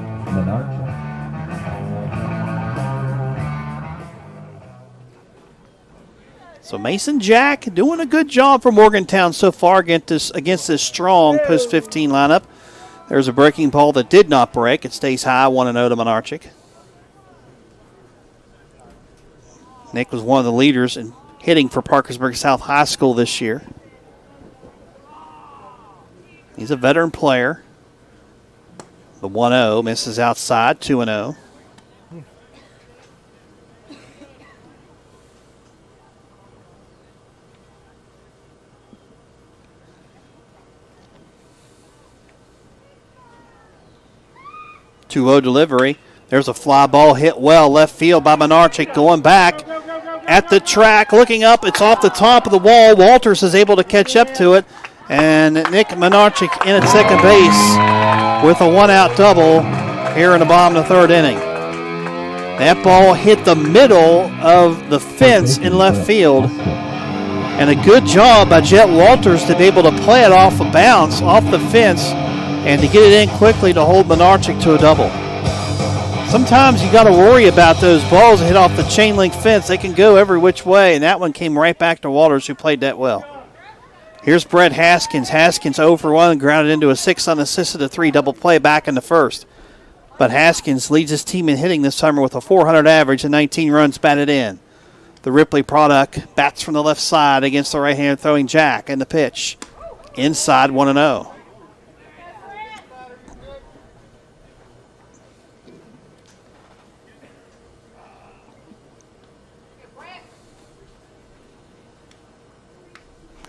Speaker 4: So Mason Jack doing a good job for Morgantown so far against this strong post-15 lineup. There's a breaking ball that did not break. It stays high, 1-0 to Menarchik. Nick was one of the leaders in hitting for Parkersburg South High School this year. He's a veteran player. The 1-0 misses outside, 2-0. Delivery. There's a fly ball hit well left field by Menarchik, going back at the track, looking up. It's off the top of the wall. Walters is able to catch up to it, and Nick Menarchik in at second base with a one-out double here in the bottom of the third inning. That ball hit the middle of the fence in left field, and a good job by Jet Walters to be able to play it off a bounce off the fence and to get it in quickly to hold Menarchik to a double. Sometimes you got to worry about those balls that hit off the chain link fence. They can go every which way, and that one came right back to Walters, who played that well. Here's Brett Haskins. Haskins 0 for 1, grounded into a 6 unassisted, a 3 double play back in the first. But Haskins leads his team in hitting this summer with a .400 average and 19 runs batted in. The Ripley product bats from the left side against the right-hand throwing Jack, and the pitch inside, 1-0.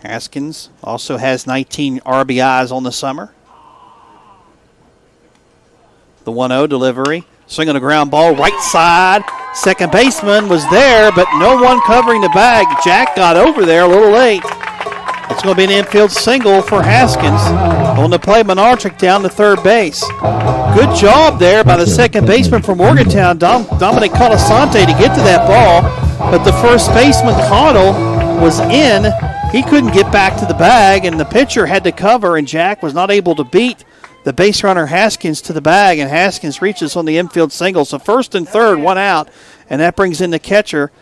Speaker 4: Haskins also has 19 RBIs on the summer. The 1-0 delivery. Swing on a ground ball, right side. Second baseman was there, but no one covering the bag. Jack got over there a little late. It's going to be an infield single for Haskins. On the play, Menarchik down to third base. Good job there by the second baseman from Morgantown, Dominic Colasante, to get to that ball. But the first baseman, Connell, was in. He couldn't get back to the bag, and the pitcher had to cover, and Jack was not able to beat the base runner Haskins to the bag, and Haskins reaches on the infield single. So first and third, one out, and that brings in the catcher,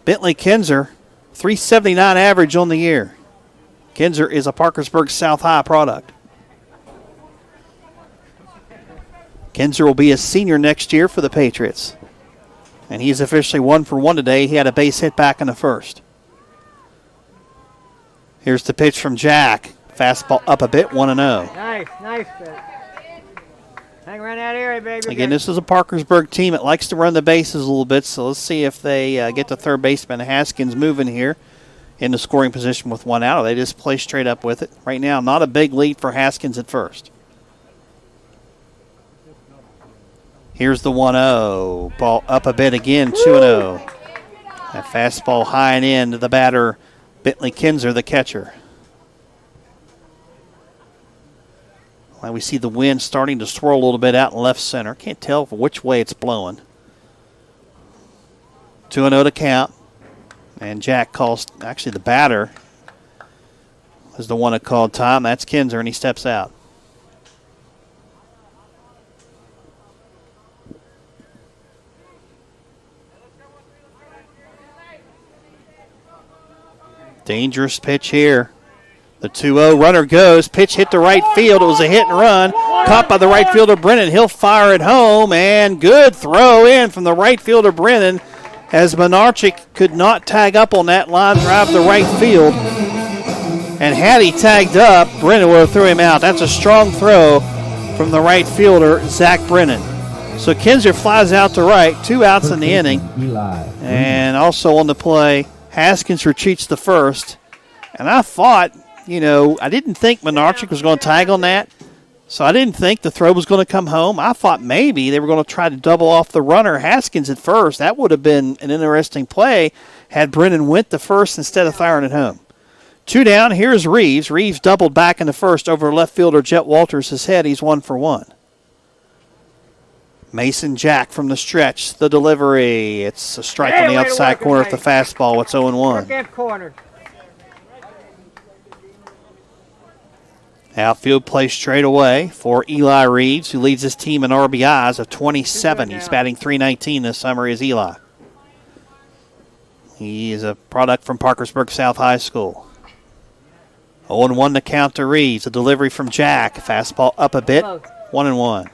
Speaker 4: Bentley Kinzer, .379 average on the year. Kinzer is a Parkersburg South High product. Kinzer will be a senior next year for the Patriots. And he's officially 1 for 1 today. He had a base hit back in the first. Here's the pitch from Jack. Fastball up a bit, 1-0.
Speaker 9: Nice pitch. Hang around that area, baby.
Speaker 4: Again, this is a Parkersburg team that likes to run the bases a little bit, so let's see if they get the third baseman Haskins moving here in the scoring position with 1 out. Or they just play straight up with it. Right now, not a big lead for Haskins at first. Here's the 1-0. Ball up a bit again, 2-0. That fastball high and in to the batter, Bentley Kinzer, the catcher. Well, we see the wind starting to swirl a little bit out in left center. Can't tell which way it's blowing. 2-0 to count. And Jack calls, actually the batter is the one that called time. That's Kinzer, and he steps out. Dangerous pitch here. The 2-0 runner goes. Pitch hit to right field. It was a hit and run. Caught by the right fielder, Brennan. He'll fire it home. And good throw in from the right fielder, Brennan, as Menarchik could not tag up on that line drive to right field. And had he tagged up, Brennan would have threw him out. That's a strong throw from the right fielder, Zach Brennan. So Kinzer flies out to right. 2 outs in the inning. And also on the play, Haskins retreats the first. And I thought, I didn't think Menarchik was going to tag on that. So I didn't think the throw was going to come home. I thought maybe they were going to try to double off the runner, Haskins, at first. That would have been an interesting play had Brennan went to first instead of firing it home. 2 down. Here's Reeves. Reeves doubled back in the first over left fielder Jet Walters' head. He's 1 for 1. Mason Jack from the stretch. The delivery. It's a strike on the outside corner with the fastball. It's 0-1.
Speaker 9: Left corner.
Speaker 4: Outfield play straight away for Eli Reeves, who leads his team in RBIs of 27. He's batting .319 this summer is Eli. He is a product from Parkersburg South High School. 0-1 to count to Reeves. A delivery from Jack. Fastball up a bit. 1-1.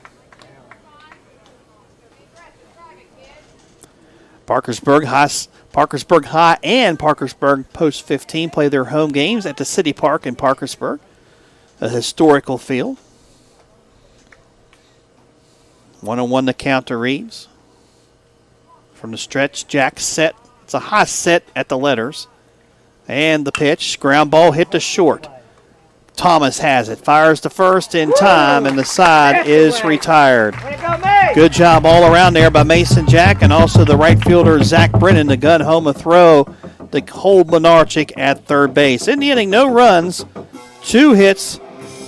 Speaker 4: Parkersburg High and Parkersburg Post 15 play their home games at the City Park in Parkersburg, a historical field. 1-1 to count to Reeves. From the stretch, Jack set. It's a high set at the letters. And the pitch, ground ball hit to short. Thomas has it, fires to first in time, and the side is retired. Good job all around there by Mason Jack and also the right fielder Zach Brennan to gun home a throw to hold Menarchik at third base. In the inning, no runs, 2 hits,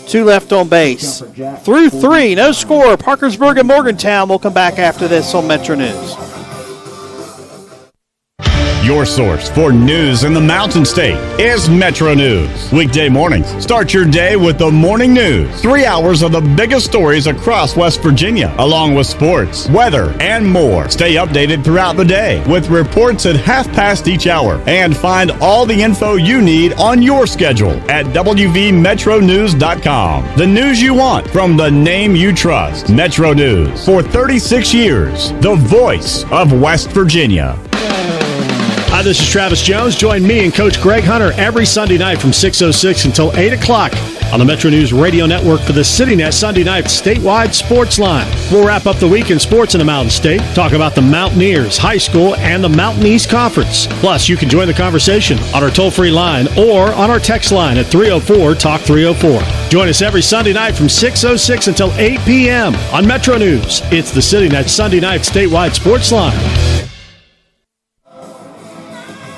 Speaker 4: 2 left on base. Through 3, no score. Parkersburg and Morgantown will come back after this on Metro News.
Speaker 3: Your source for news in the Mountain State is Metro News. Weekday mornings, start your day with the morning news. 3 hours of the biggest stories across West Virginia, along with sports, weather, and more. Stay updated throughout the day with reports at 1/2 each hour. And find all the info you need on your schedule at WVMetroNews.com. The news you want from the name you trust. Metro News. For 36 years, the voice of West Virginia.
Speaker 13: Hi, this is Travis Jones. Join me and Coach Greg Hunter every Sunday night from 6:06 until 8 o'clock on the Metro News Radio Network for the CityNet Sunday Night Statewide Sports Line. We'll wrap up the week in sports in the Mountain State, talk about the Mountaineers, high school, and the Mountain East Conference. Plus, you can join the conversation on our toll-free line or on our text line at 304-TALK-304. Join us every Sunday night from 6:06 until 8 p.m. on Metro News. It's the CityNet Sunday Night Statewide Sports Line.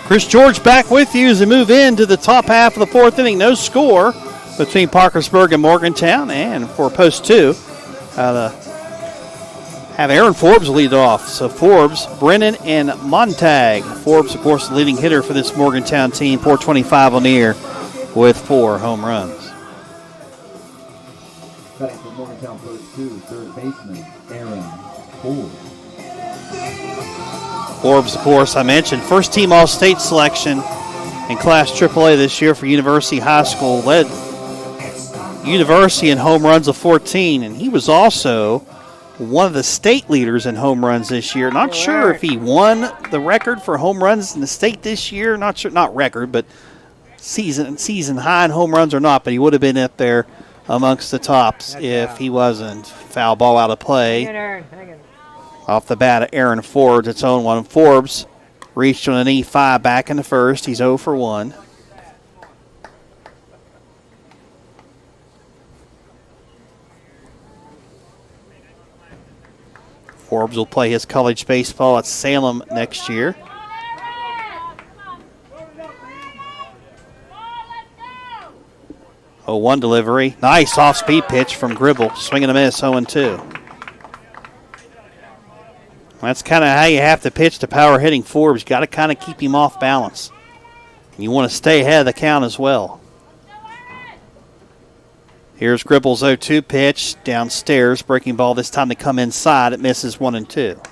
Speaker 4: Chris George back with you as we move into the top half of the 4th inning. No score between Parkersburg and Morgantown. And for Post 2, have Aaron Forbes lead off. So Forbes, Brennan, and Montag. Forbes, of course, the leading hitter for this Morgantown team. .425 on the year with 4 home runs.
Speaker 7: Batting for Morgantown Post 2, third baseman, Aaron Forbes.
Speaker 4: Forbes, of course, I mentioned, first team All-State selection in Class AAA this year for University High School. Led University in home runs of 14, and he was also one of the state leaders in home runs this year. Not sure if he won the record for home runs in the state this year. Not sure, not record, but season high in home runs or not, but he would have been up there amongst the tops if he wasn't. Foul ball out of play. Off the bat of Aaron Forbes, its own one. Forbes reached on an E5 back in the first. He's 0 for 1. Forbes will play his college baseball at Salem next year. Oh, 1 delivery. Nice off-speed pitch from Gribble. Swing and a miss, 0-2. That's kind of how you have to pitch to power hitting Forbes. You got to kind of keep him off balance. You want to stay ahead of the count as well. Here's Gribble's 0-2 pitch downstairs. Breaking ball this time to come inside. It misses 1-2.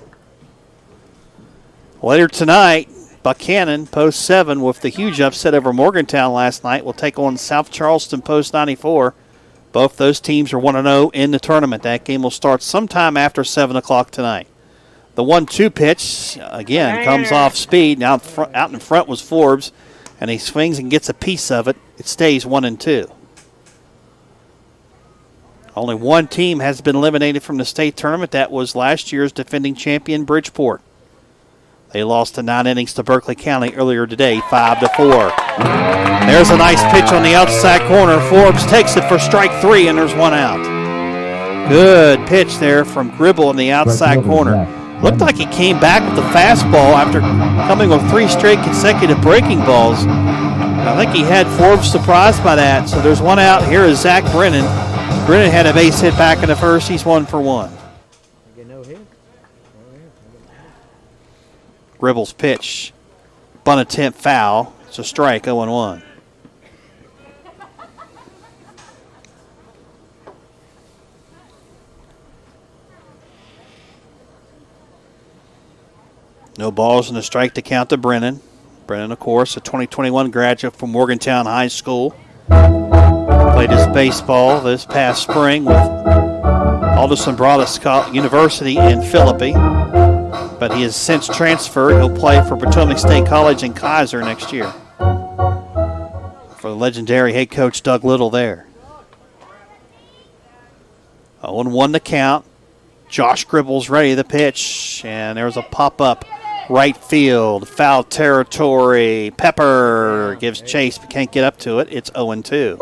Speaker 4: Later tonight, Buchanan, Post 7, with the huge upset over Morgantown last night, will take on South Charleston, Post 94. Both those teams are 1-0 in the tournament. That game will start sometime after 7 o'clock tonight. The 1-2 pitch, again, comes off speed. Now out in front was Forbes, and he swings and gets a piece of it. It stays 1-2. Only one team has been eliminated from the state tournament. That was last year's defending champion, Bridgeport. They lost in 9 innings to Berkeley County earlier today, 5-4. There's a nice pitch on the outside corner. Forbes takes it for strike 3, and there's 1 out. Good pitch there from Gribble in the outside corner. Looked like he came back with the fastball after coming with 3 straight consecutive breaking balls. I think he had Forbes surprised by that. So there's 1 out. Here is Zach Brennan. Brennan had a base hit back in the first. He's 1 for 1. Gribble's pitch. Bunt attempt foul. It's a strike, 0-1. No balls and a strike to count to Brennan. Brennan, of course, a 2021 graduate from Morgantown High School. Played his baseball this past spring with Aldous Broadus University in Philippi. But he has since transferred. He'll play for Potomac State College in Kaiser next year. For the legendary head coach Doug Little there. 0-1 the count. Josh Gribble's ready to pitch. And there's a pop-up. Right field, foul territory. Pepper gives chase but can't get up to it. It's 0-2.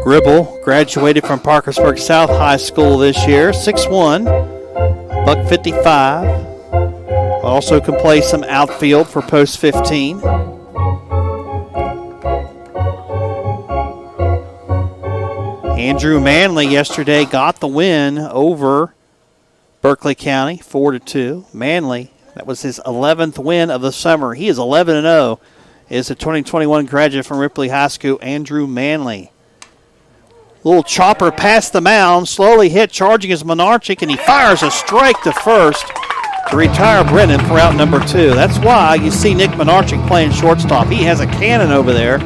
Speaker 4: Gribble graduated from Parkersburg South High School this year. 6'1", $155. Also can play some outfield for Post 15. Andrew Manley yesterday got the win over Berkeley County, 4-2. Manley, that was his 11th win of the summer. He is 11-0. Is a 2021 graduate from Ripley High School, Andrew Manley. Little chopper past the mound, slowly hit, charging his Monarchic, and he fires a strike to first to retire Brennan for out number 2. That's why you see Nick Monarchic playing shortstop. He has a cannon over there.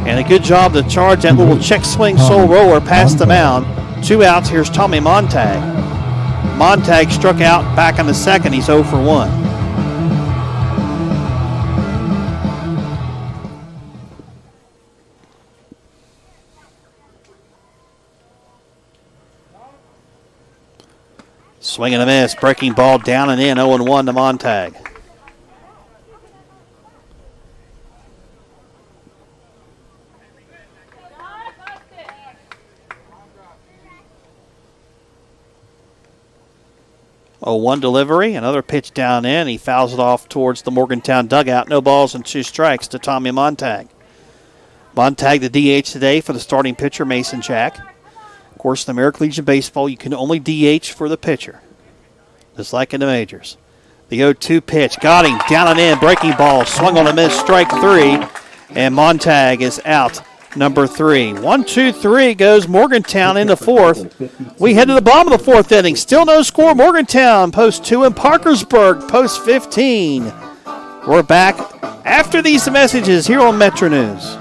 Speaker 4: And a good job to charge that little check swing soul roller past the mound. 2 outs. Here's Tommy Montag. Montag struck out back in the second. He's 0 for 1. Swing and a miss. Breaking ball down and in. 0-1 to Montag. Oh, 1 delivery, another pitch down in. He fouls it off towards the Morgantown dugout. No balls and 2 strikes to Tommy Montag. Montag, the DH today for the starting pitcher, Mason Jack. Of course, in the American Legion Baseball, you can only DH for the pitcher, just like in the majors. The 0-2 pitch, got him, down and in, breaking ball, swung on a miss, strike 3, and Montag is out number 3. 1-2-3 goes Morgantown in the fourth. We head to the bottom of the fourth inning. Still no score. Morgantown, post 2, and Parkersburg, post 15. We're back after these messages here on Metro News.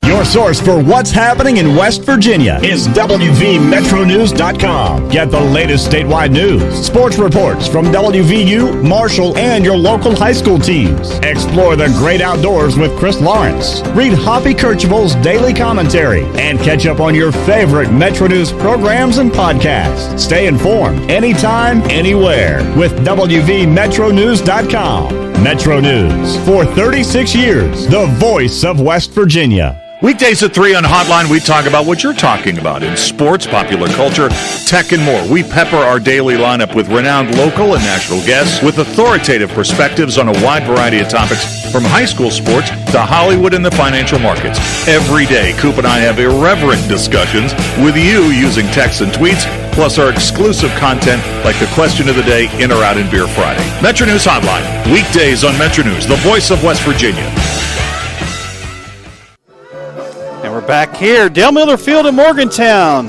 Speaker 3: Your source for what's happening in West Virginia is WVMetroNews.com. Get the latest statewide news, sports reports from WVU, Marshall, and your local high school teams. Explore the great outdoors with Chris Lawrence. Read Hoppy Kirchhoff's daily commentary and catch up on your favorite Metro News programs and podcasts. Stay informed anytime, anywhere with WVMetroNews.com. Metro News for 36 years, the voice of West Virginia.
Speaker 14: Weekdays at 3 on Hotline, we talk about what you're talking about in sports, popular culture, tech, and more. We pepper our daily lineup with renowned local and national guests with authoritative perspectives on a wide variety of topics, from high school sports to Hollywood and the financial markets. Every day, Coop and I have irreverent discussions with you using texts and tweets, plus our exclusive content like the question of the day, In or Out in Beer Friday. Metro News Hotline, weekdays on Metro News, the voice of West Virginia.
Speaker 4: And we're back here, Dale Miller Field in Morgantown.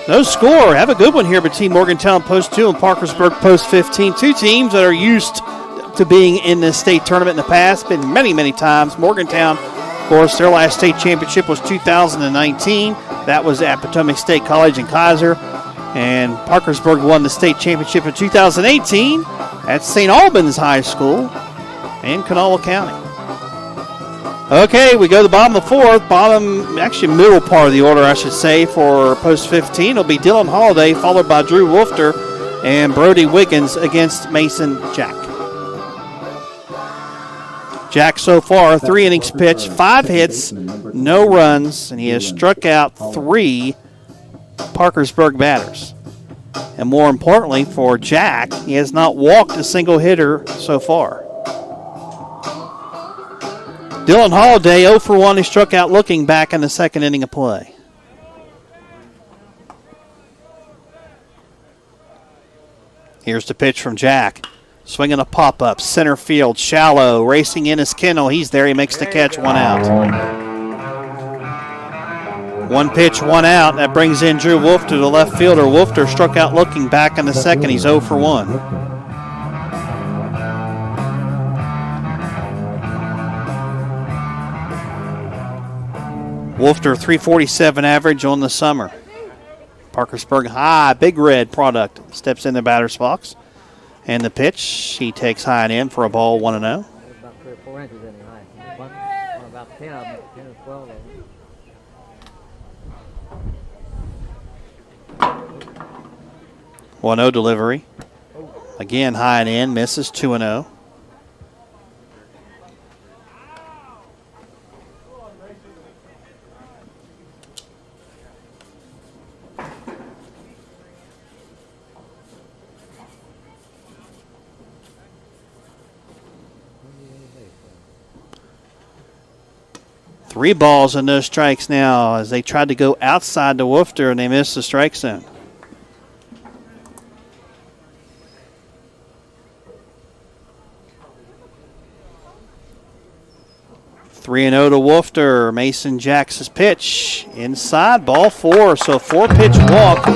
Speaker 4: No score. Have a good one here between Morgantown Post 2 and Parkersburg Post 15. Two teams that are used to being in the state tournament in the past, been many, many times. Morgantown, of course, their last state championship was 2019. That was at Potomac State College in Kaiser. And Parkersburg won the state championship in 2018 at St. Albans High School in Kanawha County. Okay, we go to the bottom of the fourth, actually middle part of the order, I should say, for post 15. It'll be Dylan Holliday, followed by Drew Wolfter and Brody Wiggins against Mason Jack. Jack so far, 3 innings pitched, 5 hits, no runs, and he has struck out 3 Parkersburg batters. And more importantly for Jack, he has not walked a single hitter so far. Dylan Holliday, 0 for 1. He struck out looking back in the second inning of play. Here's the pitch from Jack. Swinging a pop-up, center field, shallow, racing in his kennel. He's there. He makes the catch, 1 out. 1 pitch, 1 out. That brings in Drew Wolfter, the left fielder. Wolfter struck out looking back in the second. He's 0 for 1. Wolfter, 347 average on the summer. Parkersburg high, big red product. Steps in the batter's box. And the pitch, he takes high and in for a ball, 1-0.
Speaker 9: About 3 or 4 inches in high. On about 10 of them, 10 or 12 of them.
Speaker 4: 1-0 delivery. Again, high and in, misses, 2-0. Three balls and no strikes now as they tried to go outside the Wolfter and they missed the strike zone. Three and 0 to Wolfter. Mason Jack's pitch inside, ball 4. So 4-pitch walk.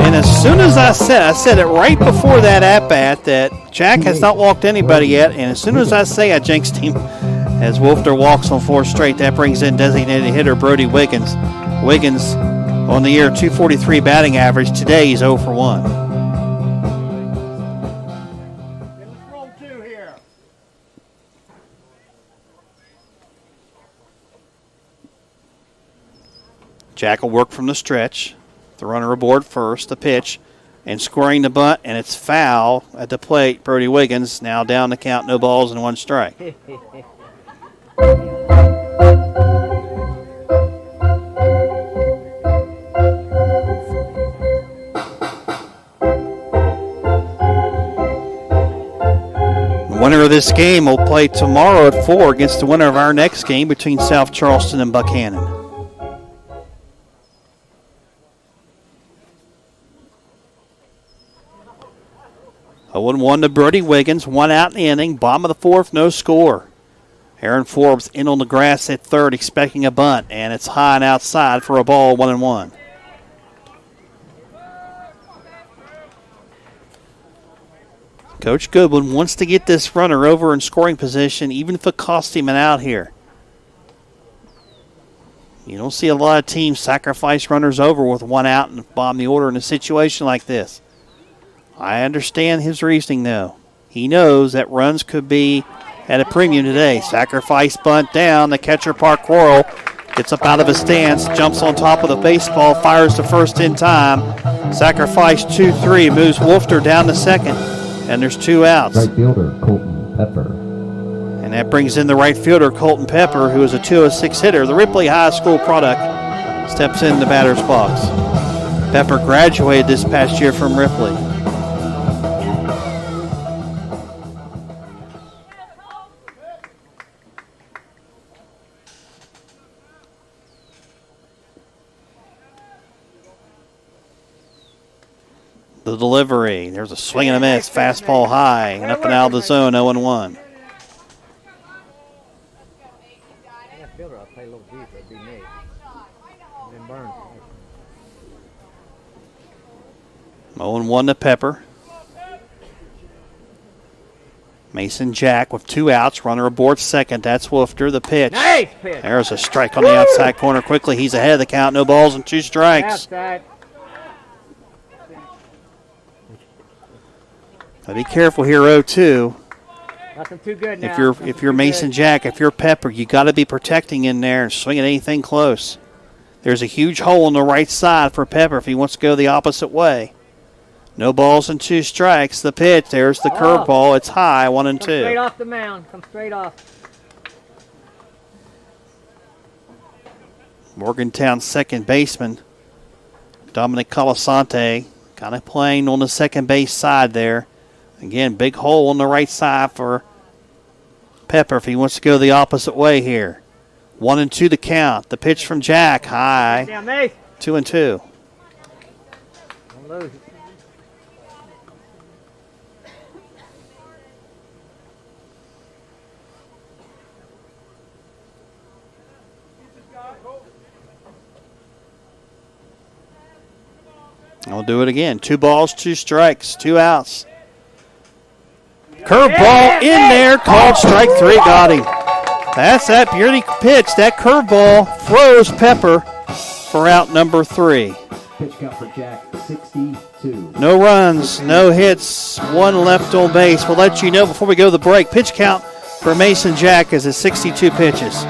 Speaker 4: And as soon as I said it right before that at-bat that Jack has not walked anybody yet. And as soon as I say I jinxed him, as Wolfter walks on 4 straight, that brings in designated hitter Brody Wiggins. Wiggins on the year, 243 batting average. Today he's 0 for 1. Jack will work from the stretch. The runner aboard first, the pitch, and scoring the bunt, and it's foul at the plate. Brody Wiggins now down the count, no balls and 1 strike. The winner of this game will play tomorrow at 4 against the winner of our next game between South Charleston and Buchanan. A 1-1 to Brody Wiggins, 1 out in the inning, bottom of the 4th, no score. Aaron Forbes in on the grass at third, expecting a bunt, and it's high and outside for a ball, 1-1. Coach Goodwin wants to get this runner over in scoring position, even if it costs him an out here. You don't see a lot of teams sacrifice runners over with one out and bomb the order in a situation like this. I understand his reasoning, though. He knows that runs could be at a premium today. Sacrifice bunt down. The catcher, Park Royal, gets up out of his stance, jumps on top of the baseball, fires to first in time. Sacrifice 2-3, moves Wolfter down to second, and there's 2 outs.
Speaker 7: Right fielder, Colton Pepper.
Speaker 4: And that brings in the right fielder, Colton Pepper, who is a 206 hitter. The Ripley High School product steps in the batter's box. Pepper graduated this past year from Ripley. The delivery. There's a swing and a miss. Fastball high and up and out of the zone, 0-1.
Speaker 9: I'll play a little deeper. It'd be me. And then burn.
Speaker 4: 0-1 to Pepper. Mason Jack with 2 outs. Runner aboard second. That's Wolfter. The pitch.
Speaker 9: Nice pitch.
Speaker 4: There's a strike on the outside corner quickly. He's ahead of the count. No balls and 2 strikes.
Speaker 9: Outside.
Speaker 4: Now be careful here, 0-2.
Speaker 9: Nothing too good now.
Speaker 4: If you're Mason Jack, if you're Pepper, you got to be protecting in there and swinging anything close. There's a huge hole on the right side for Pepper if he wants to go the opposite way. No balls and 2 strikes. The pitch. There's the curveball. It's high, 1-2.
Speaker 9: Straight off the mound. Come straight off.
Speaker 4: Morgantown second baseman Dominic Colasante kind of playing on the second base side there. Again, big hole on the right side for Pepper if he wants to go the opposite way here. 1-2 the count. The pitch from Jack, high. 2-2. I'll do it again. 2 balls, 2 strikes, 2 outs. Curveball in there, called strike 3, got him. That's that beauty pitch. That curveball froze Pepper for out number 3.
Speaker 7: Pitch count for Jack, 62.
Speaker 4: No runs, no hits, 1 left on base. We'll let you know before we go to the break. Pitch count for Mason Jack is at 62 pitches.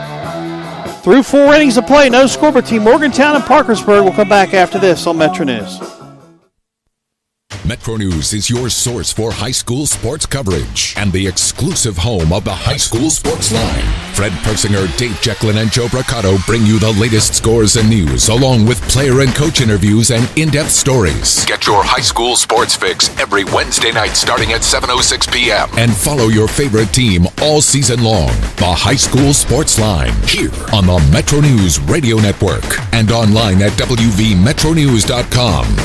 Speaker 4: Through 4 innings of play, no score between Morgantown and Parkersburg. We'll come back after this on Metro News.
Speaker 8: Metro News is your source for high school sports coverage and the exclusive home of the High School Sports Line. Fred Persinger, Dave Jecklin, and Joe Braccato bring you the latest scores and news, along with player and coach interviews and in-depth stories. Get your high school sports fix every Wednesday night starting at 7:06 p.m. And follow your favorite team all season long. The High School Sports Line, here on the Metro News Radio Network and online at WVMetronews.com.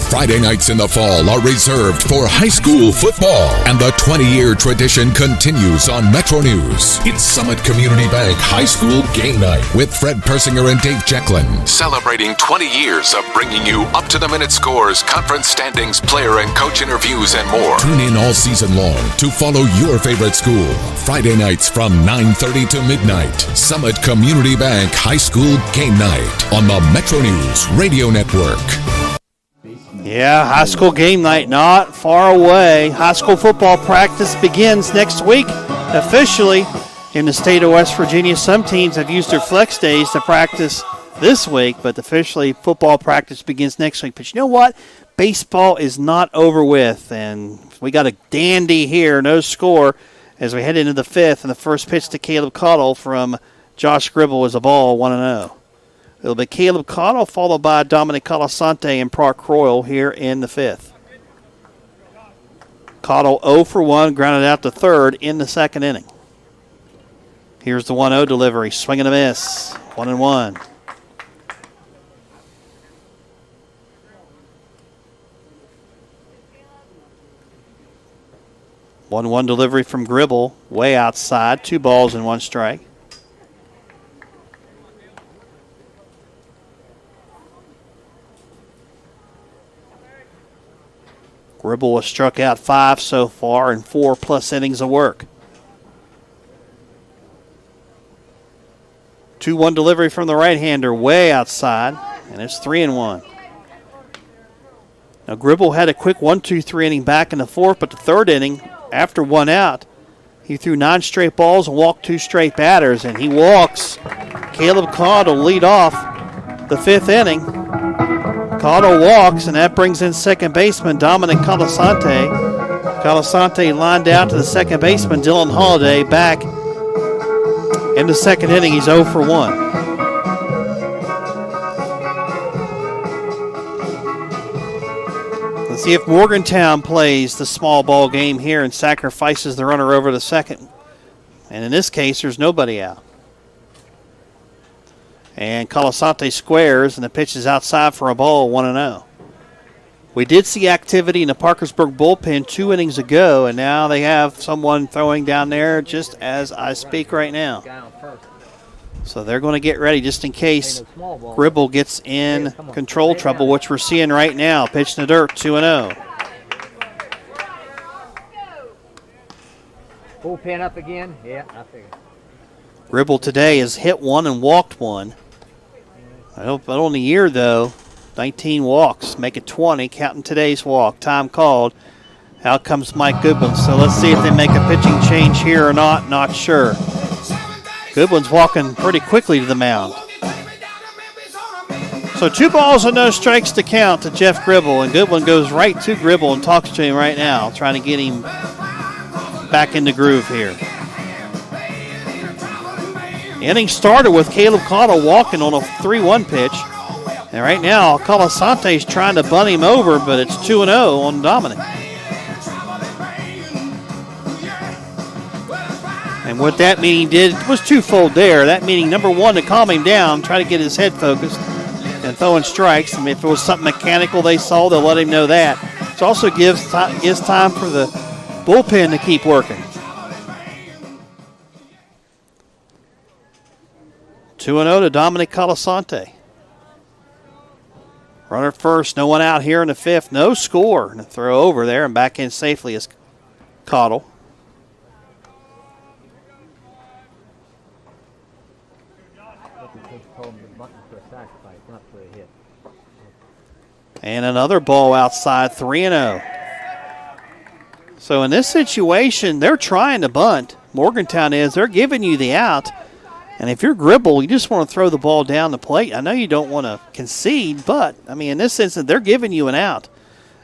Speaker 8: Friday nights in the fall are reserved for high school football, and the 20-year tradition continues on Metro News. It's Summit Community Bank High School Game Night with Fred Persinger and Dave Jecklin, celebrating 20 years of bringing you up-to-the-minute scores, conference standings, player and coach interviews, and more. Tune in all season long to follow your favorite school. Friday nights from 9:30 to midnight. Summit Community Bank High School Game Night on the Metro News Radio Network.
Speaker 4: Yeah, high school game night not far away. High school football practice begins next week officially in the state of West Virginia. Some teams have used their flex days to practice this week, but officially football practice begins next week. But you know what? Baseball is not over with, and we got a dandy here, no score, as we head into the 5th, and the first pitch to Caleb Cottle from Josh Gribble is a ball, 1-0. It'll be Caleb Cottle, followed by Dominic Colasante and Park Royal here in the 5th. Cottle 0 for 1, grounded out to third in the 2nd inning. Here's the 1-0 delivery, swing and a miss, 1-1. 1-1 delivery from Gribble, way outside. 2 balls and 1 strike. Gribble has struck out 5 so far in 4+ innings of work. 2-1 delivery from the right-hander, way outside, and it's 3-1. Now Gribble had a quick 1-2-3 inning back in the 4th, but the 3rd inning, after 1 out, he threw 9 straight balls and walked 2 straight batters, and he walks. Caleb Caudill lead off the 5th inning. Caudill walks, and that brings in second baseman Dominic Colasante. Colasante lined out to the second baseman Dylan Holliday. Back in the 2nd inning, he's 0 for 1. Let's see if Morgantown plays the small ball game here and sacrifices the runner over to second. And in this case, there's nobody out. And Colasante squares, and the pitch is outside for a ball, 1-0. We did see activity in the Parkersburg bullpen 2 innings ago, and now they have someone throwing down there just as I speak right now. So they're going to get ready just in case Gribble gets in control trouble, which we're seeing right now. Pitch in the dirt, 2-0.
Speaker 9: Bullpen up again? Yeah, I figured.
Speaker 4: Gribble today has hit 1 and walked 1. But on the year, though, 19 walks, make it 20, counting today's walk. Time called. Out comes Mike Goodwin. So let's see if they make a pitching change here or not. Not sure. Goodwin's walking pretty quickly to the mound. So 2 balls and no strikes to count to Jeff Gribble, and Goodwin goes right to Gribble and talks to him right now, trying to get him back in the groove here. The inning started with Caleb Caudill walking on a 3-1 pitch. And right now, Colasante's trying to bunt him over, but it's 2-0 on Dominic. And what that meeting did was twofold there. That meeting, number one, to calm him down, try to get his head focused and throwing strikes. I mean, if it was something mechanical they saw, they'll let him know that. It also gives time for the bullpen to keep working. 2-0 to Dominic Colasante. Runner first, no one out here in the 5th. No score. And a throw over there and back in safely is Caudill. And another ball outside, 3-0. So in this situation, they're trying to bunt. Morgantown is. They're giving you the out. And if you're Gribble, you just want to throw the ball down the plate. I know you don't want to concede, but, I mean, in this instance, they're giving you an out.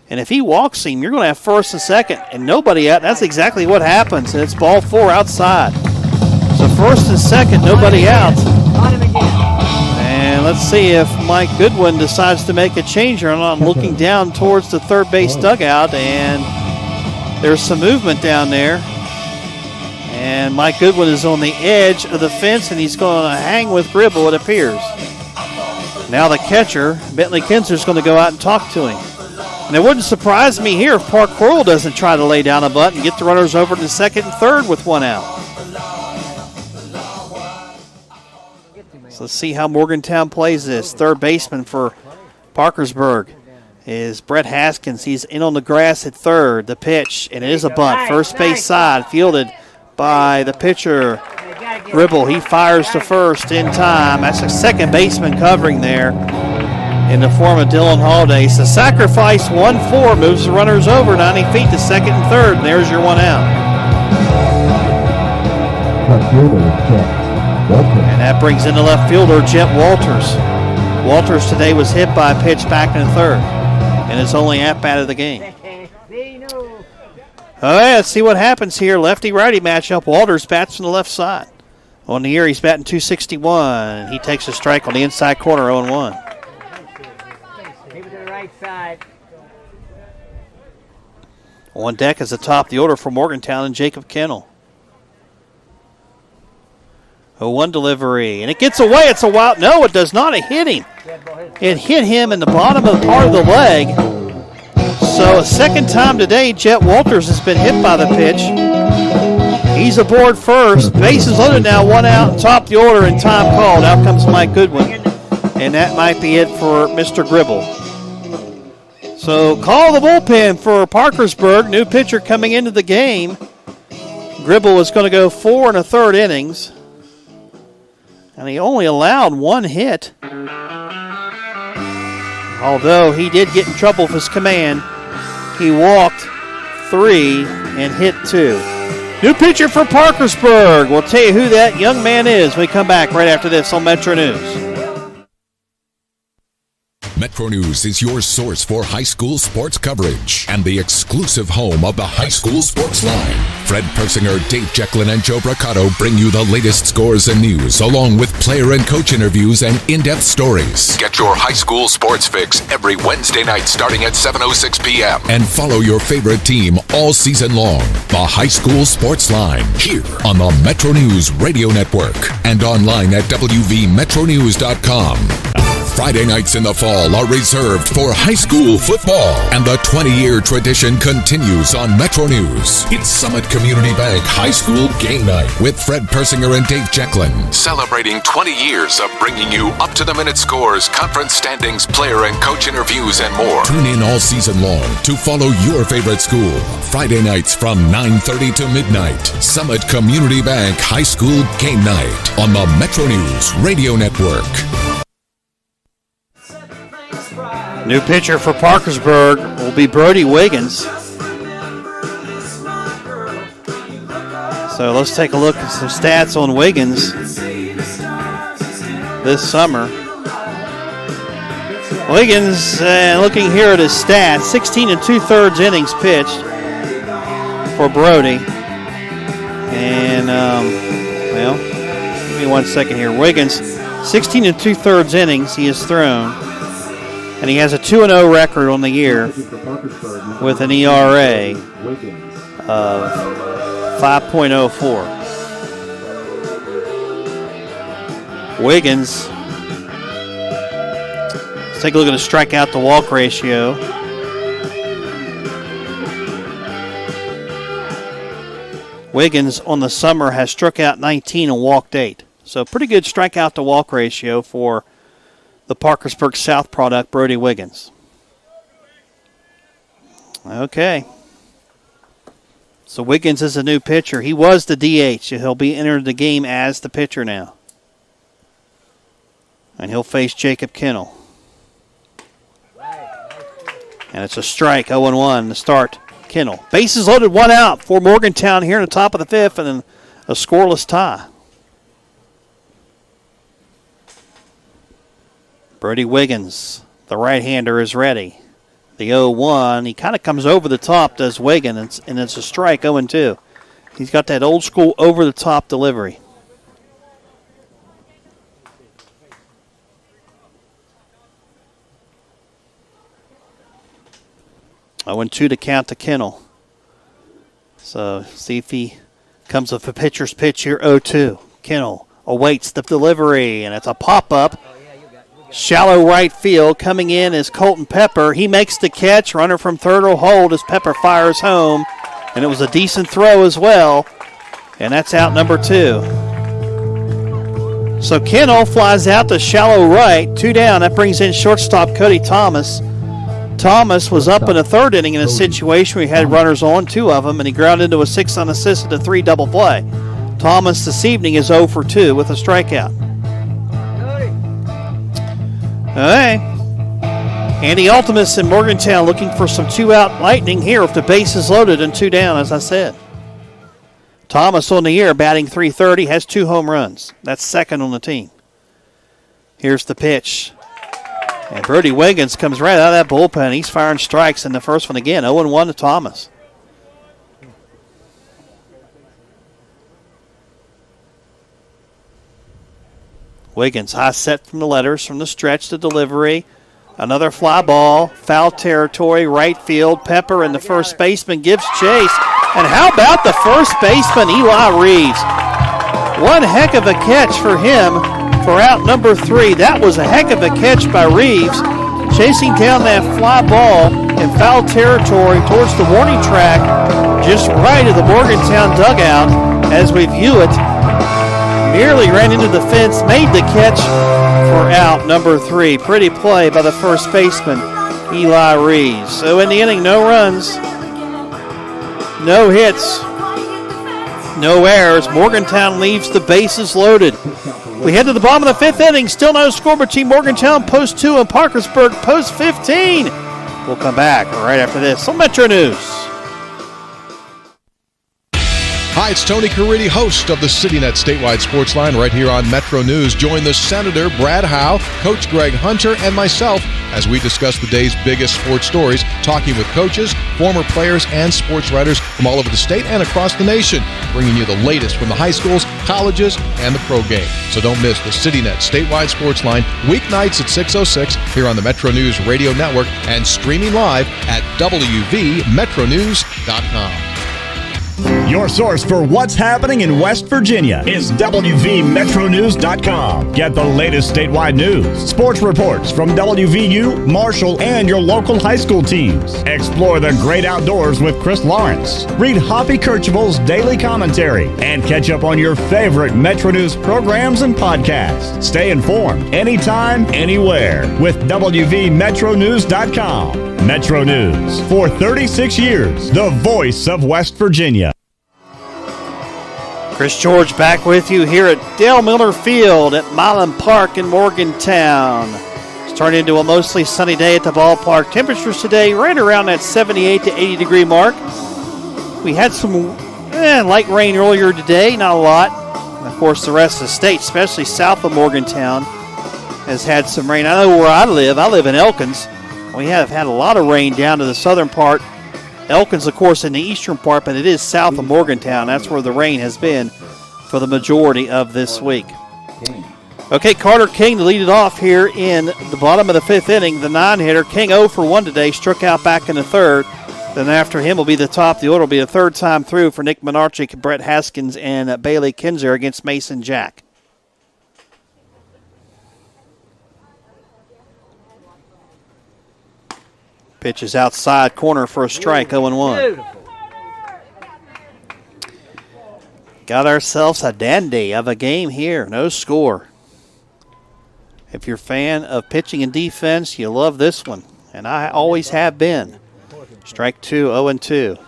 Speaker 4: And if he walks him, you're going to have first and second and nobody out. That's exactly what happens, and it's ball 4 outside. So first and second, nobody out. And let's see if Mike Goodwin decides to make a change or not. I'm looking down towards the third base dugout, and there's some movement down there. And Mike Goodwin is on the edge of the fence, and he's going to hang with Gribble, it appears. Now the catcher, Bentley Kinzer, is going to go out and talk to him. And it wouldn't surprise me here if Park Quarrell doesn't try to lay down a bunt and get the runners over to second and third with 1 out. So let's see how Morgantown plays this. Third baseman for Parkersburg is Brett Haskins. He's in on the grass at third. The pitch, and it is a bunt. First base side, fielded by the pitcher, Gribble. He fires to first in time. That's a second baseman covering there in the form of Dylan Holliday. So sacrifice 1-4, moves the runners over 90 feet to second and third, and there's your 1 out. And that brings in the left fielder, Jet Walters. Walters today was hit by a pitch back in third, and it's only at-bat of the game. All right, let's see what happens here. Lefty-righty matchup. Walters bats from the left side. On the year, he's batting .261. He takes a strike on the inside corner, 0-1.
Speaker 9: Keep it to the right side.
Speaker 4: On deck is the top of the order for Morgantown and Jacob Kennel. 0-1 delivery, and it gets away. It's a wild. No, it does not. It hit him. It hit him in the bottom of the part of the leg. So a second time today, Jet Walters has been hit by the pitch. He's aboard first. Bases loaded now, one out, top the order, and time called. Out comes Mike Goodwin. And that might be it for Mr. Gribble. So call the bullpen for Parkersburg. New pitcher coming into the game. Gribble is going to go 4 1/3 innings. And he only allowed one hit. Although he did get in trouble with his command. He walked 3 and hit 2. New pitcher for Parkersburg. We'll tell you who that young man is when we come back right after this on Metro News.
Speaker 8: Metro News is your source for high school sports coverage and the exclusive home of the High School Sports Line. Fred Persinger, Dave Jecklin, and Joe Braccato bring you the latest scores and news, along with player and coach interviews and in-depth stories. Get your high school sports fix every Wednesday night starting at 7:06 p.m. And follow your favorite team all season long. The High School Sports Line, here on the Metro News Radio Network and online at WVMetroNews.com. Friday nights in the fall are reserved for high school football, and the 20-year tradition continues on Metro News. It's Summit Community Bank High School Game Night with Fred Persinger and Dave Jecklin, celebrating 20 years of bringing you up-to-the-minute scores, conference standings, player and coach interviews, and more. Tune in all season long to follow your favorite school. Friday nights from 9:30 to midnight. Summit Community Bank High School Game Night on the Metro News Radio Network.
Speaker 4: New pitcher for Parkersburg will be Brody Wiggins. So let's take a look at some stats on Wiggins this summer. Wiggins, looking here at his stats, 16 2/3 innings pitched for Brody. And, give me 1 second here. Wiggins, 16 2/3 innings he has thrown. And he has a 2-0 record on the year with an ERA of 5.04. Wiggins, let's take a look at the strikeout to walk ratio. Wiggins on the summer has struck out 19 and walked 8. So pretty good strikeout to walk ratio for the Parkersburg South product, Brody Wiggins. Okay. So Wiggins is a new pitcher. He was the DH. He'll be entered the game as the pitcher now. And he'll face Jacob Kennel. And it's a strike, 0-1 to start Kennel. Bases loaded, one out for Morgantown here in the top of the fifth, and then a scoreless tie. Brody Wiggins, the right-hander, is ready. The 0-1, he kind of comes over the top, does Wiggins, and it's a strike, 0-2. He's got that old-school over-the-top delivery. Oh, 0-2 to count to Kennel. So see if he comes with a pitcher's pitch here, 0-2. Kennel awaits the delivery, and it's a pop-up. Shallow right field. Coming in is Colton Pepper. He makes the catch. Runner from third will hold as Pepper fires home. And it was a decent throw as well. And that's out number 2. So Kennel flies out to shallow right. 2 down. That brings in shortstop Cody Thomas. Thomas was up in the third inning in a situation where he had runners on, 2 of them, and he grounded into a 6 unassisted to 3 double play. Thomas this evening is 0 for 2 with a strikeout. All right. Andy Ultimus in Morgantown looking for some 2-out lightning here with the bases loaded and 2 down, as I said. Thomas on the year, batting .330, has 2 home runs. That's second on the team. Here's the pitch. And Brody Wiggins comes right out of that bullpen. He's firing strikes in the first one again. 0-1 to Thomas. Wiggins, high set from the letters, from the stretch to delivery. Another fly ball, foul territory, right field. Pepper and the first baseman gives chase. And how about the first baseman, Eli Reeves? One heck of a catch for him for out number 3. That was a heck of a catch by Reeves, chasing down that fly ball in foul territory towards the warning track, just right of the Morgantown dugout as we view it. Nearly ran into the fence, made the catch for out number 3. Pretty play by the first baseman, Eli Reeves. So in the inning, no runs, no hits, no errors. Morgantown leaves the bases loaded. We head to the bottom of the 5th inning. Still no score between Morgantown Post 2 and Parkersburg Post 15. We'll come back right after this on Metro News.
Speaker 15: Hi, it's Tony Caridi, host of the CityNet Statewide Sports Line right here on Metro News. Join the Senator, Brad Howe, Coach Greg Hunter, and myself as we discuss the day's biggest sports stories, talking with coaches, former players, and sports writers from all over the state and across the nation, bringing you the latest from the high schools, colleges, and the pro game. So don't miss the CityNet Statewide Sports Line weeknights at 6:06 here on the Metro News Radio Network and streaming live at WVMetronews.com.
Speaker 14: Your source for what's happening in West Virginia is WVMetronews.com. Get the latest statewide news, sports reports from WVU, Marshall, and your local high school teams. Explore the great outdoors with Chris Lawrence. Read Hoppy Kercheval's daily commentary and catch up on your favorite Metro News programs and podcasts. Stay informed anytime, anywhere with WVMetronews.com. Metro News, for 36 years, the voice of West Virginia.
Speaker 4: Chris George back with you here at Dale Miller Field at Milan Park in Morgantown. It's turned into a mostly sunny day at the ballpark. Temperatures today right around that 78 to 80 degree mark. We had some light rain earlier today, not a lot. And of course, the rest of the state, especially south of Morgantown, has had some rain. I know where I live in Elkins. We have had a lot of rain down to the southern part. Elkins, of course, in the eastern part, but it is south of Morgantown. That's where the rain has been for the majority of this week. Okay, Carter King to lead it off here in the bottom of the 5th inning. The 9-hitter. King 0 for 1 today, struck out back in the 3rd. Then after him will be the top of the order. Will be the 3rd time through for Nick Menarchik, Brett Haskins, and Bailey Kinzer against Mason Jack. Pitch is outside corner for a strike, 0-1. Got ourselves a dandy of a game here. No score. If you're a fan of pitching and defense, you love this one. And I always have been. Strike 2, 0-2.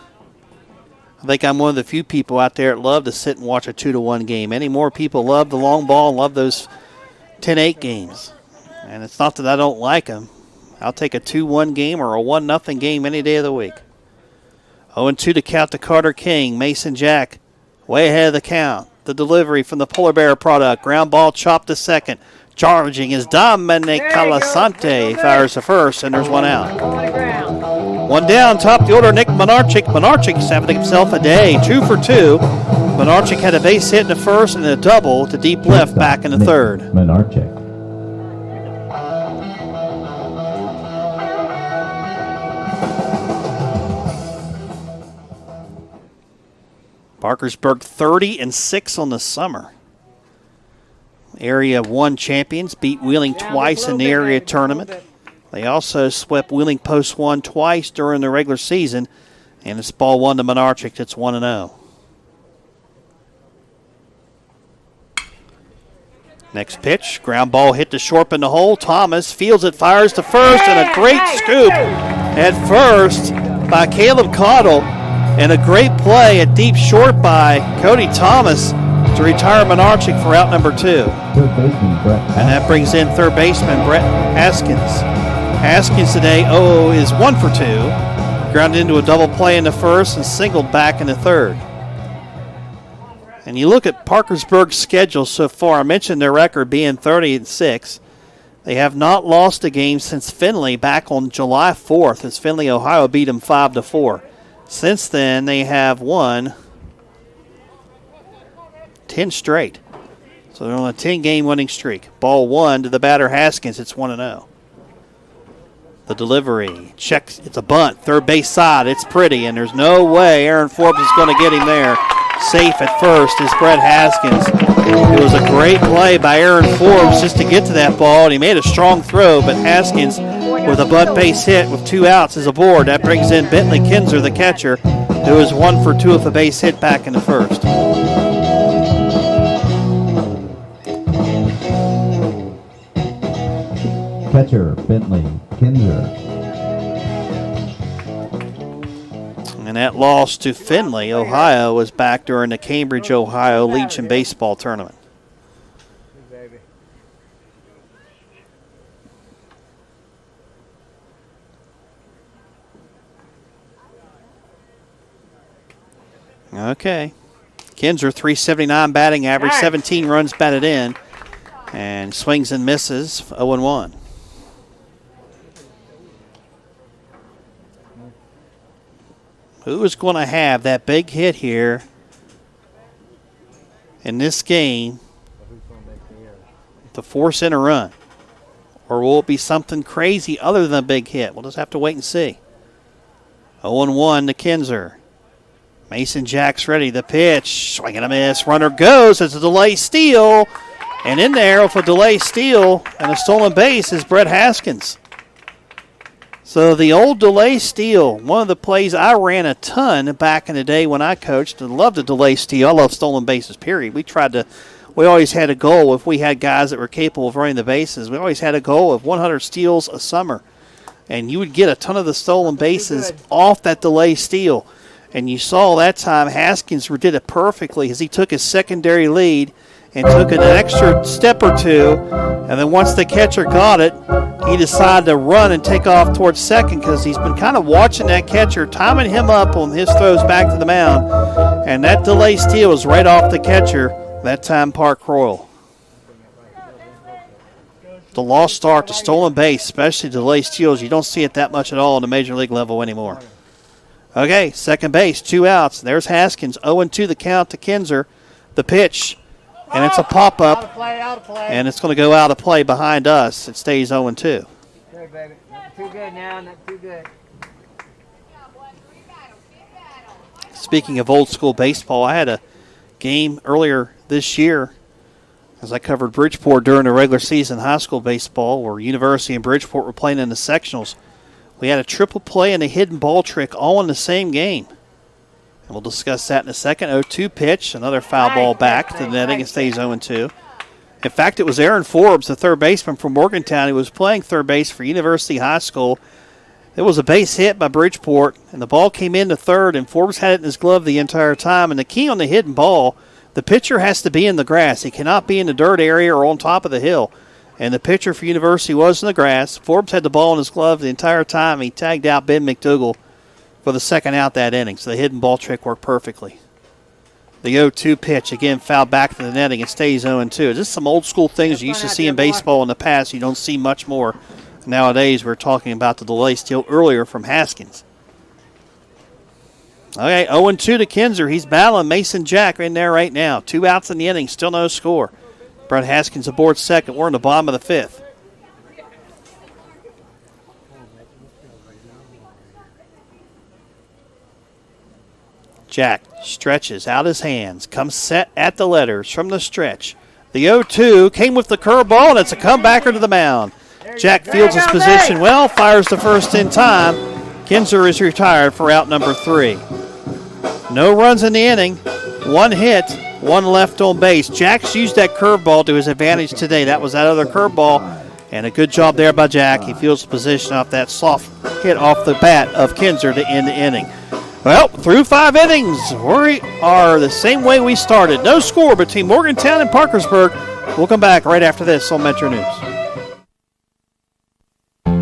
Speaker 4: I think I'm one of the few people out there that love to sit and watch a 2-1 game. Any more people love the long ball and love those 10-8 games. And it's not that I don't like them. I'll take a 2-1 game or a 1-0 game any day of the week. 0-2 to count to Carter King. Mason Jack way ahead of the count. The delivery from the Polar Bear product. Ground ball chopped to second. Charging is Dominic Calasante. He fires to first, and there's one out. One down, top of the order, Nick Menarchik. Menarchik's having himself a day. 2 for 2. Menarchik had a base hit in the first and a double to deep left back in the 3rd.
Speaker 7: Menarchik.
Speaker 4: Parkersburg 30-6 on the summer. Area 1 champions beat Wheeling twice in the area tournament. They also swept Wheeling Post 1 twice during the regular season. And it's ball 1 to Menarchik. That's 1-0. Next pitch, ground ball hit to short in the hole. Thomas fields it, fires to first, and a great scoop at first by Caleb Caudill. And a great play at deep short by Cody Thomas to retire Menarchik for out number 2. And that brings in third baseman Brett Haskins. Haskins today is 1 for 2. Grounded into a double play in the first and singled back in the 3rd. And you look at Parkersburg's schedule so far. I mentioned their record being 30-6. They have not lost a game since Findlay back on July 4th as Findlay, Ohio beat them 5-4. Since then, they have won 10 straight. So they're on a 10-game winning streak. Ball 1 to the batter Haskins. It's 1-0. The delivery. Checks. It's a bunt. Third base side. It's pretty, and there's no way Aaron Forbes is going to get him there. Safe at first is Brett Haskins. It was a great play by Aaron Forbes just to get to that ball, and he made a strong throw, but Haskins with a bunt base hit with 2 outs is aboard. That brings in Bentley Kinzer, the catcher, who is 1 for 2 with a base hit back in the first.
Speaker 7: Catcher, Bentley Kinzer.
Speaker 4: And that loss to Findlay, Ohio, was back during the Cambridge, Ohio Legion baseball tournament. Okay. Kinzer, 379 batting average, 17 runs batted in, and swings and misses, 0-1. Who is going to have that big hit here in this game to force in a run? Or will it be something crazy other than a big hit? We'll just have to wait and see. 0-1 to Kinzer. Mason Jack's ready. The pitch. Swing and a miss. Runner goes. It's a delay steal. And in there with a delay steal and a stolen base is Brett Haskins. So the old delay steal, one of the plays I ran a ton back in the day when I coached. I loved the delay steal. I love stolen bases, period. We always had a goal if we had guys that were capable of running the bases. We always had a goal of 100 steals a summer. And you would get a ton of the stolen bases off that delay steal. And you saw that time Haskins did it perfectly as he took his secondary lead and took an extra step or two. And then once the catcher got it, he decided to run and take off towards second because he's been kind of watching that catcher, timing him up on his throws back to the mound. And that delay steal was right off the catcher, that time Park Royal. The lost start, the stolen base, especially delay steals, you don't see it that much at all on the major league level anymore. Okay, second base, 2 outs. There's Haskins, 0-2 the count to Kinzer. The pitch, and it's a pop-up, and it's going to go out of play behind us. It stays 0-2.
Speaker 9: Good, baby. Not too good now, not too good.
Speaker 4: Speaking of old school baseball, I had a game earlier this year as I covered Bridgeport during the regular season high school baseball where University and Bridgeport were playing in the sectionals. We had a triple play and a hidden ball trick all in the same game. And we'll discuss that in a second. 0-2 pitch, another foul ball back to the netting. It stays 0-2. In fact, it was Aaron Forbes, the third baseman from Morgantown, who was playing third base for University High School. There was a base hit by Bridgeport, and the ball came into third, and Forbes had it in his glove the entire time. And the key on the hidden ball, the pitcher has to be in the grass. He cannot be in the dirt area or on top of the hill. And the pitcher for University was in the grass. Forbes had the ball in his glove the entire time. He tagged out Ben McDougall for the second out that inning. So the hidden ball trick worked perfectly. The 0-2 pitch, again, fouled back to the netting. It stays 0-2. Just some old school things you used to see in baseball in the past. You don't see much more nowadays. We're talking about the delay steal earlier from Haskins. Okay, 0-2 to Kinzer. He's battling Mason Jack in there right now. 2 outs in the inning, still no score. Brett Haskins aboard second. We're in the bottom of the fifth. Jack stretches out his hands, comes set at the letters from the stretch. The 0-2 came with the curveball, and it's a comebacker to the mound. Jack fields his position well, fires the first in time. Kinzer is retired for out number 3. No runs in the inning, 1 hit. 1 left on base. Jack's used that curveball to his advantage today. That was that other curveball, and a good job there by Jack. He fields the position off that soft hit off the bat of Kinzer to end the inning. Well, through 5 innings, we are the same way we started. No score between Morgantown and Parkersburg. We'll come back right after this on Metro News.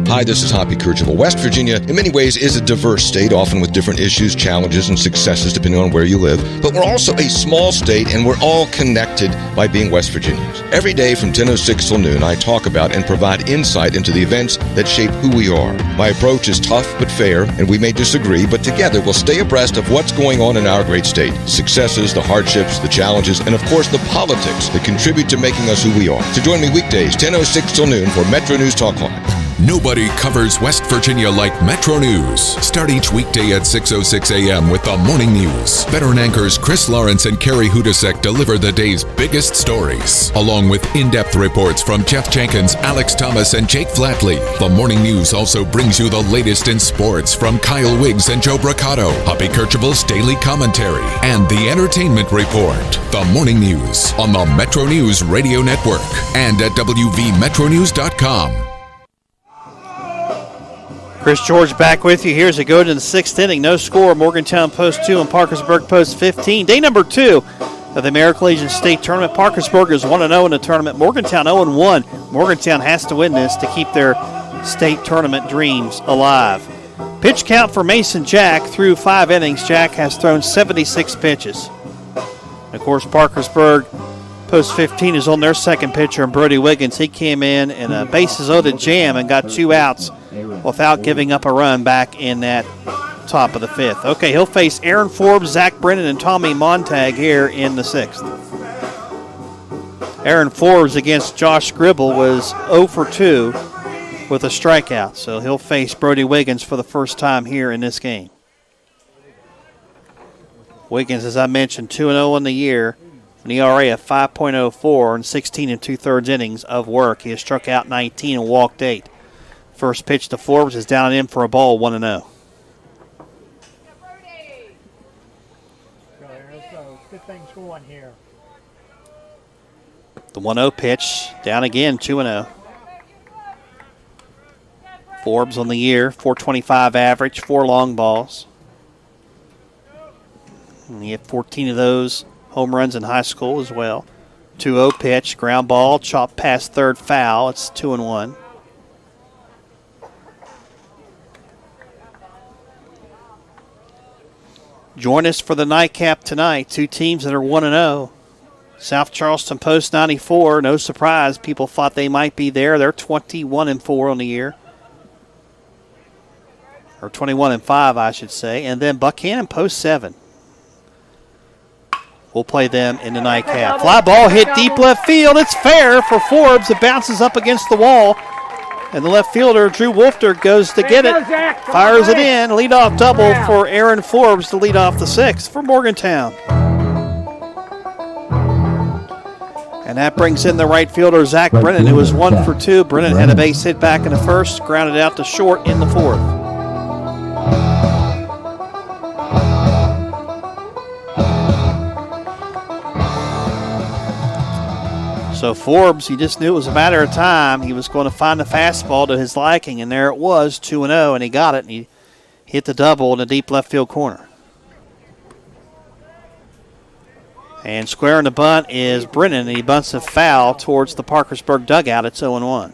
Speaker 15: Hi, this is Hoppy Kercheval. West Virginia, in many ways, is a diverse state, often with different issues, challenges, and successes depending on where you live. But we're also a small state, and we're all connected by being West Virginians. Every day from 10:06 till noon, I talk about and provide insight into the events that shape who we are. My approach is tough but fair, and we may disagree, but together we'll stay abreast of what's going on in our great state. The successes, the hardships, the challenges, and of course the politics that contribute to making us who we are. So join me weekdays, 10:06 till noon for Metro News Talk Line.
Speaker 8: Nobody covers West Virginia like Metro News. Start each weekday at 6:06 a.m. with the morning news. Veteran anchors Chris Lawrence and Carrie Hudasek deliver the day's biggest stories, along with in-depth reports from Jeff Jenkins, Alex Thomas, and Jake Flatley. The morning news also brings you the latest in sports from Kyle Wiggs and Joe Braccato, Hoppy Kirchhoff's daily commentary, and the entertainment report. The morning news on the Metro News Radio Network and at WVMetroNews.com.
Speaker 4: Chris George back with you. Here's a go to the 6th inning. No score. Morgantown Post 2 and Parkersburg Post 15. Day number 2 of the American Legion State Tournament. Parkersburg is 1-0 in the tournament. Morgantown 0-1. Morgantown has to win this to keep their state tournament dreams alive. Pitch count for Mason Jack through 5 innings. Jack has thrown 76 pitches. Of course, Parkersburg Post 15 is on their second pitcher, and Brody Wiggins. He came in a bases-loaded jam and got 2 outs without giving up a run back in that top of the 5th. Okay, he'll face Aaron Forbes, Zach Brennan, and Tommy Montag here in the 6th. Aaron Forbes against Josh Gribble was 0 for 2 with a strikeout, so he'll face Brody Wiggins for the first time here in this game. Wiggins, as I mentioned, 2-0 in the year, an ERA of 5.04 and 16 2/3 innings of work. He has struck out 19 and walked 8. First pitch to Forbes is down and in for a ball, 1-0.
Speaker 9: Good things going here.
Speaker 4: The 1-0 pitch, down again, 2-0. Forbes on the year, 425 average, 4 long balls. And he had 14 of those home runs in high school as well. 2-0 pitch, ground ball, chopped past third, foul. It's 2-1. Join us for the nightcap tonight. 2 teams that are 1-0. South Charleston Post 94. No surprise, people thought they might be there. They're 21-4 on the year. Or 21-5, I should say. And then Buchanan Post 7. We'll play them in the nightcap. Fly ball hit deep left field. It's fair for Forbes. It bounces up against the wall. And the left fielder, Drew Wolfter, goes to get it. Fires it in. Leadoff double for Aaron Forbes to lead off the 6th for Morgantown. And that brings in the right fielder, Zach Brennan, who was 1 for 2. Brennan had a base hit back in the 1st, grounded out to short in the 4th. So Forbes, he just knew it was a matter of time. He was going to find the fastball to his liking, and there it was, 2-0, and he got it, and he hit the double in the deep left field corner. And squaring the bunt is Brennan, and he bunts a foul towards the Parkersburg dugout. It's 0-1.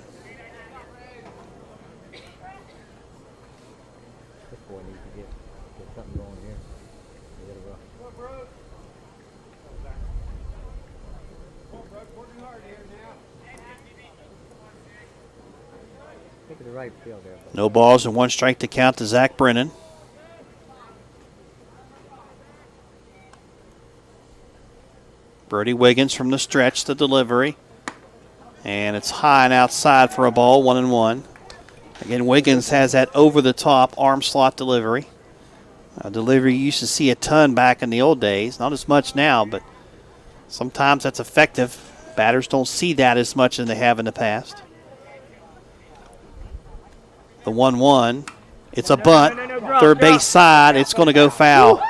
Speaker 4: No balls and 1 strike to count to Zach Brennan. Brody Wiggins from the stretch, the delivery. And it's high and outside for a ball, 1-1. Again, Wiggins has that over-the-top arm slot delivery. A delivery you used to see a ton back in the old days. Not as much now, but sometimes that's effective. Batters don't see that as much as they have in the past. The 1-1. It's a bunt. Third base side. It's going to go foul.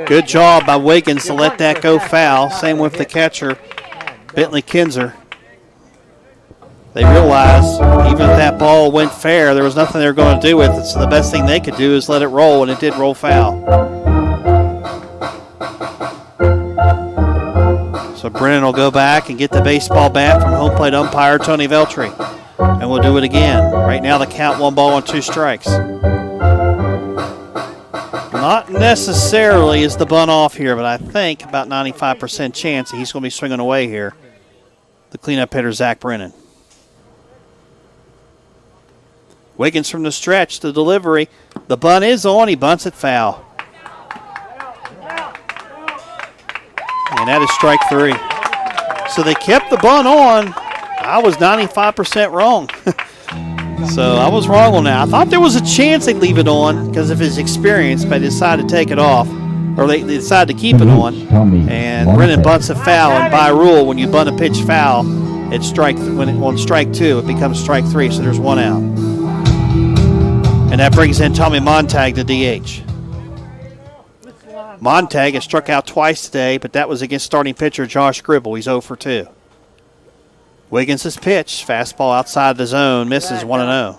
Speaker 4: Good job by Wiggins to let that go foul. Same with the catcher, Bentley Kinzer. They realized even if that ball went fair, there was nothing they were going to do with it. So the best thing they could do is let it roll, and it did roll foul. So Brennan will go back and get the baseball bat from home plate umpire Tony Veltri. And we'll do it again. Right now the count 1 ball and 2 strikes. Not necessarily is the bunt off here, but I think about 95% chance he's going to be swinging away here. The cleanup hitter, Zach Brennan. Wiggins from the stretch, the delivery. The bunt is on. He bunts it foul. And that is strike 3. So they kept the bunt on. I was 95% wrong. So I was wrong on that. I thought there was a chance they'd leave it on because of his experience, but they decided to take it off, or they decided to keep it on. And Brennan bunts a foul, and by rule, when you bunt a pitch foul, it's on strike 2, it becomes strike 3, so there's 1 out. And that brings in Tommy Montag to DH. Montag has struck out twice today, but that was against starting pitcher Josh Gribble. He's 0 for 2. Wiggins' pitch, fastball outside the zone, misses 1-0.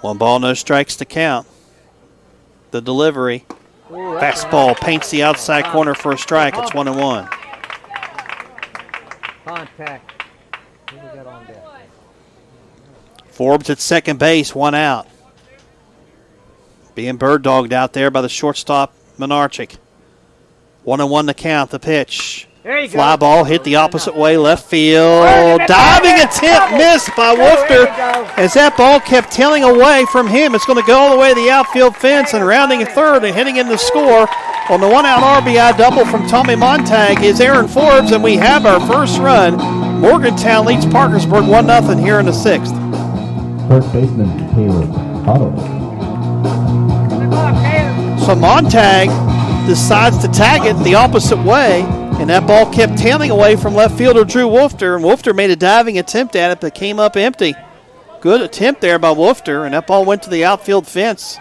Speaker 4: One ball, no strikes to count. The delivery. Fastball paints the outside corner for a strike. It's 1-1.
Speaker 9: Contact. Who we got on deck?
Speaker 4: Forbes at second base, 1 out. Being bird dogged out there by the shortstop, Menarchik. 1-1 to count, the pitch.
Speaker 9: There you
Speaker 4: Fly
Speaker 9: go.
Speaker 4: ball hit the opposite way, left field. Diving attempt missed by Wolfter as that ball kept tailing away from him. It's going to go all the way to the outfield fence, and rounding third and hitting in the score on the 1-out RBI double from Tommy Montag is Aaron Forbes, and we have our first run. Morgantown leads Parkersburg 1-0 here in the 6th.
Speaker 7: First baseman Caleb Otto.
Speaker 4: So Montag decides to tag it the opposite way, and that ball kept tailing away from left fielder Drew Wolfter, and Wolfter made a diving attempt at it, but came up empty. Good attempt there by Wolfter, and that ball went to the outfield fence.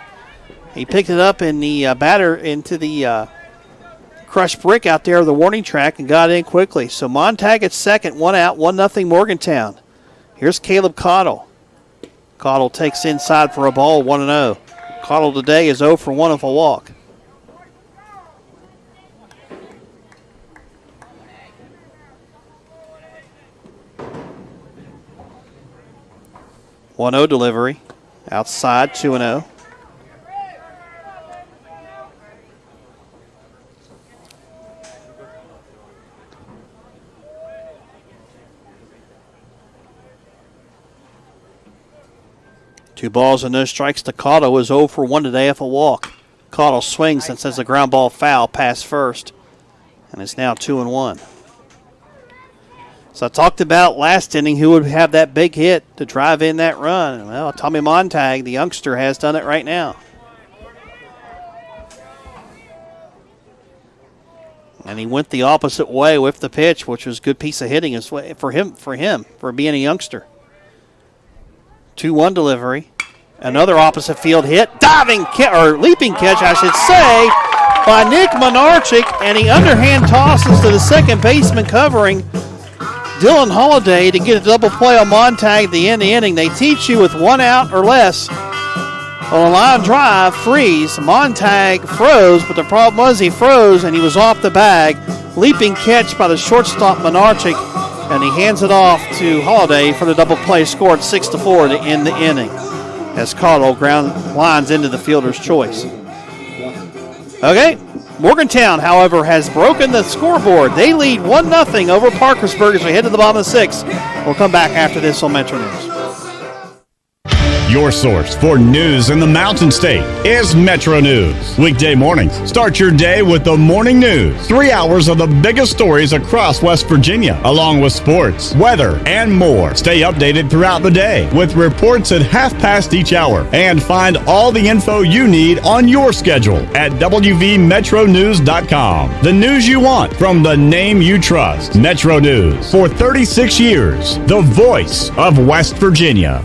Speaker 4: He picked it up in the batter into the crushed brick out there of the warning track and got in quickly. So Montag at second, 1 out, 1-0 Morgantown. Here's Caleb Cottle. Cottle takes inside for a ball, 1-0. Cottle today is 0 for 1 of a walk. One-0 delivery. Outside, 2-0. Two balls and no strikes to Cottle, is 0 for 1 today off a walk. Cottle swings and sends a ground ball foul past first, and it's now 2-1. So I talked about last inning who would have that big hit to drive in that run. Well, Tommy Montag, the youngster, has done it right now. And he went the opposite way with the pitch, which was a good piece of hitting for him, for being a youngster. 2-1 delivery. Another opposite field hit. Leaping catch, I should say, by Nick Menarchik. And he underhand tosses to the second baseman covering Dylan Holliday to get a double play on Montag at the end of the inning. They teach you with 1 out or less on a line drive, freeze. Montag froze, but the problem was he froze and he was off the bag. Leaping catch by the shortstop Menarchik, and he hands it off to Holliday for the double play, scored 6-4 to end the inning as Cottle ground lines into the fielder's choice. Okay, Morgantown, however, has broken the scoreboard. They lead 1-0 over Parkersburg as we head to the bottom of the 6th. We'll come back after this on Metro News.
Speaker 3: Your source for news in the Mountain State is Metro News. Weekday mornings, start your day with the morning news. 3 hours of the biggest stories across West Virginia, along with sports, weather, and more. Stay updated throughout the day with reports at 1/2 each hour. And find all the info you need on your schedule at WVMetroNews.com. The news you want from the name you trust. Metro News. For 36 years, the voice of West Virginia.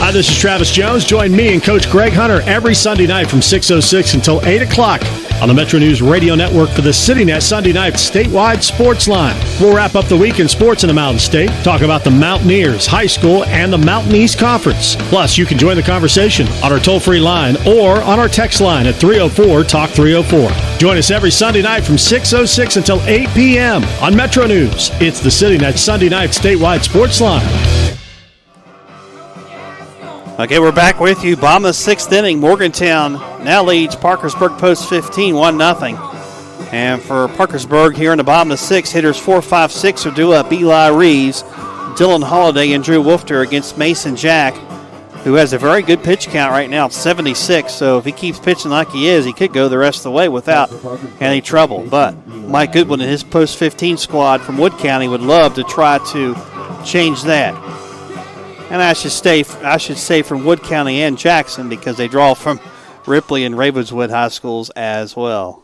Speaker 13: Hi, this is Travis Jones. Join me and Coach Greg Hunter every Sunday night from 6:06 until 8 o'clock on the Metro News Radio Network for the CityNet Sunday Night Statewide Sports Line. We'll wrap up the week in sports in the Mountain State, talk about the Mountaineers, high school, and the Mountain East Conference. Plus, you can join the conversation on our toll-free line or on our text line at 304-TALK-304. Join us every Sunday night from 6:06 until 8 p.m. on Metro News. It's the CityNet Sunday Night Statewide Sports Line.
Speaker 4: Okay, we're back with you. Bottom of the 6th inning, Morgantown now leads Parkersburg Post 15, 1-0. And for Parkersburg here in the bottom of the 6th, hitters 4, 5, 6 are due up. Eli Reeves, Dylan Holliday, and Drew Wolfter against Mason Jack, who has a very good pitch count right now, 76. So if he keeps pitching like he is, he could go the rest of the way without any trouble. But Mike Goodwin and his post-15 squad from Wood County would love to try to change that. And I should say from Wood County and Jackson, because they draw from Ripley and Ravenswood high schools as well.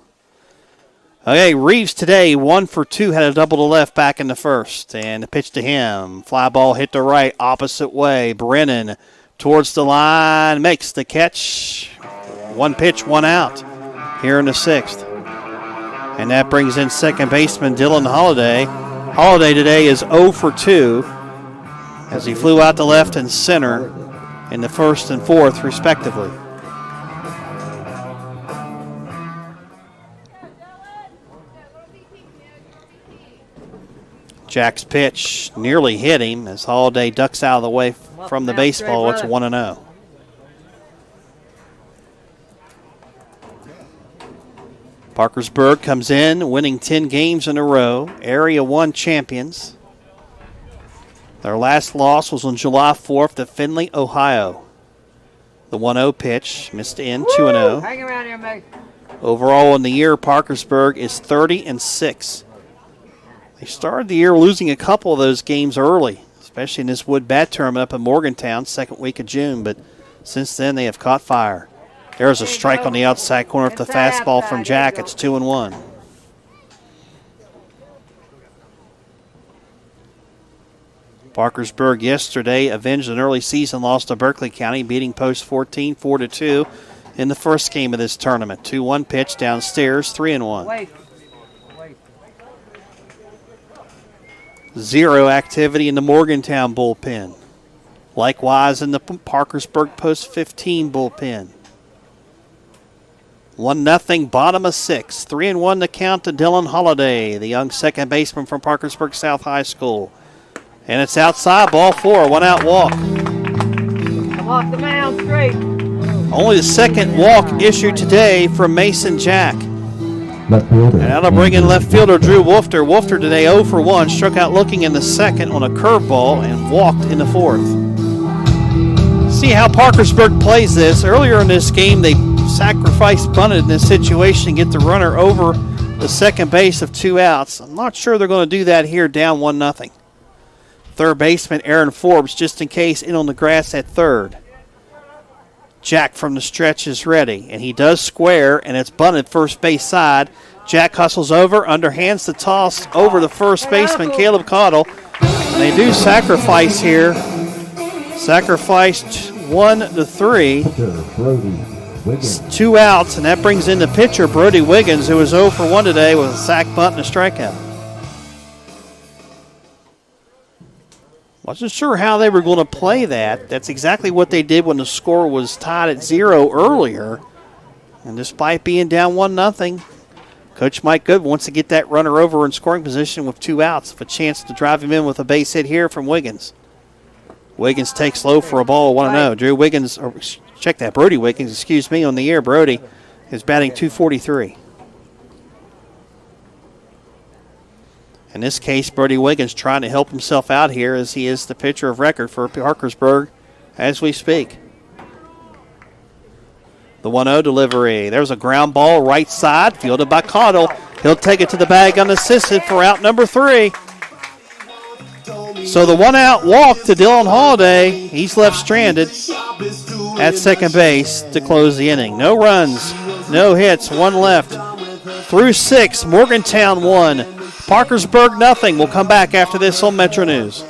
Speaker 4: Okay, Reeves today, 1 for 2, had a double to left back in the first. And the pitch to him. Fly ball hit to right, opposite way. Brennan towards the line, makes the catch. 1 pitch, 1 out here in the 6th. And that brings in second baseman Dylan Holliday. Holliday today is 0 for 2 as he flew out to left and center in the 1st and 4th, respectively. Jack's pitch nearly hit him as Holliday ducks out of the way from the baseball. It's 1-0. Parkersburg comes in, winning 10 games in a row. Area 1 champions. Their last loss was on July 4th to Findlay, Ohio. The 1-0 pitch, missed in, 2-0.
Speaker 9: Hang around here, mate.
Speaker 4: Overall in the year, Parkersburg is 30-6. They started the year losing a couple of those games early, especially in this Wood Bat tournament up in Morgantown, second week of June. But since then, they have caught fire. There's a strike on the outside corner of the fastball from Jack. It's 2-1. Parkersburg yesterday avenged an early season loss to Berkeley County, beating Post 14 4-2 in the first game of this tournament. 2-1 pitch downstairs, 3-1. Zero activity in the Morgantown bullpen. Likewise in the Parkersburg Post 15 bullpen. 1-0, bottom of 6. 3-1 to count to Dylan Holliday, the young second baseman from Parkersburg South High School. And it's outside, ball 4, 1-out walk.
Speaker 9: Come off the mound straight.
Speaker 4: Only the second walk issued today from Mason Jack. And that'll bring in left fielder Drew Wolfter. Wolfter today 0 for 1, struck out looking in the second on a curveball and walked in the 4th. See how Parkersburg plays this. Earlier in this game, they sacrificed bunted in this situation and get the runner over the second base of 2 outs. I'm not sure they're going to do that here, down 1-0. Third baseman Aaron Forbes, just in case, in on the grass at third. Jack from the stretch is ready, and he does square, and it's bunted first base side. Jack hustles over, underhands the toss over the first baseman, Caleb Caudill. And they do sacrifice here. Sacrificed 1-3. 2 outs, and that brings in the pitcher, Brody Wiggins, who was 0 for 1 today with a sac bunt and a strikeout. Wasn't sure how they were going to play that. That's exactly what they did when the score was tied at 0 earlier. And despite being down 1-0, Coach Mike Goodwin wants to get that runner over in scoring position with 2 outs, with a chance to drive him in with a base hit here from Wiggins. Wiggins takes low for a ball, 1-0. Drew Wiggins, or check that, Brody Wiggins, on the year. Brody is batting .243. In this case, Brody Wiggins trying to help himself out here as he is the pitcher of record for Parkersburg as we speak. The 1-0 delivery. There's a ground ball right side, fielded by Caudill. He'll take it to the bag unassisted for out number 3. So the 1-out walk to Dylan Holliday. He's left stranded at second base to close the inning. No runs, no hits, 1 left. Through 6, Morgantown 1. Parkersburg 0. We'll come back after this on Metro News.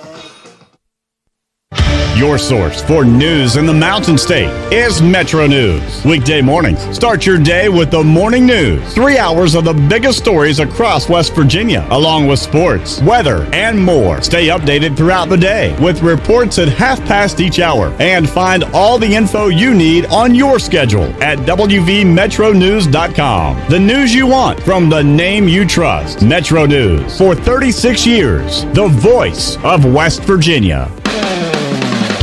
Speaker 3: Your source for news in the Mountain State is Metro News. Weekday mornings, start your day with the morning news. 3 hours of the biggest stories across West Virginia, along with sports, weather, and more. Stay updated throughout the day with reports at 1/2 each hour. And find all the info you need on your schedule at WVMetroNews.com. The news you want from the name you trust. Metro News for 36 years. The voice of West Virginia.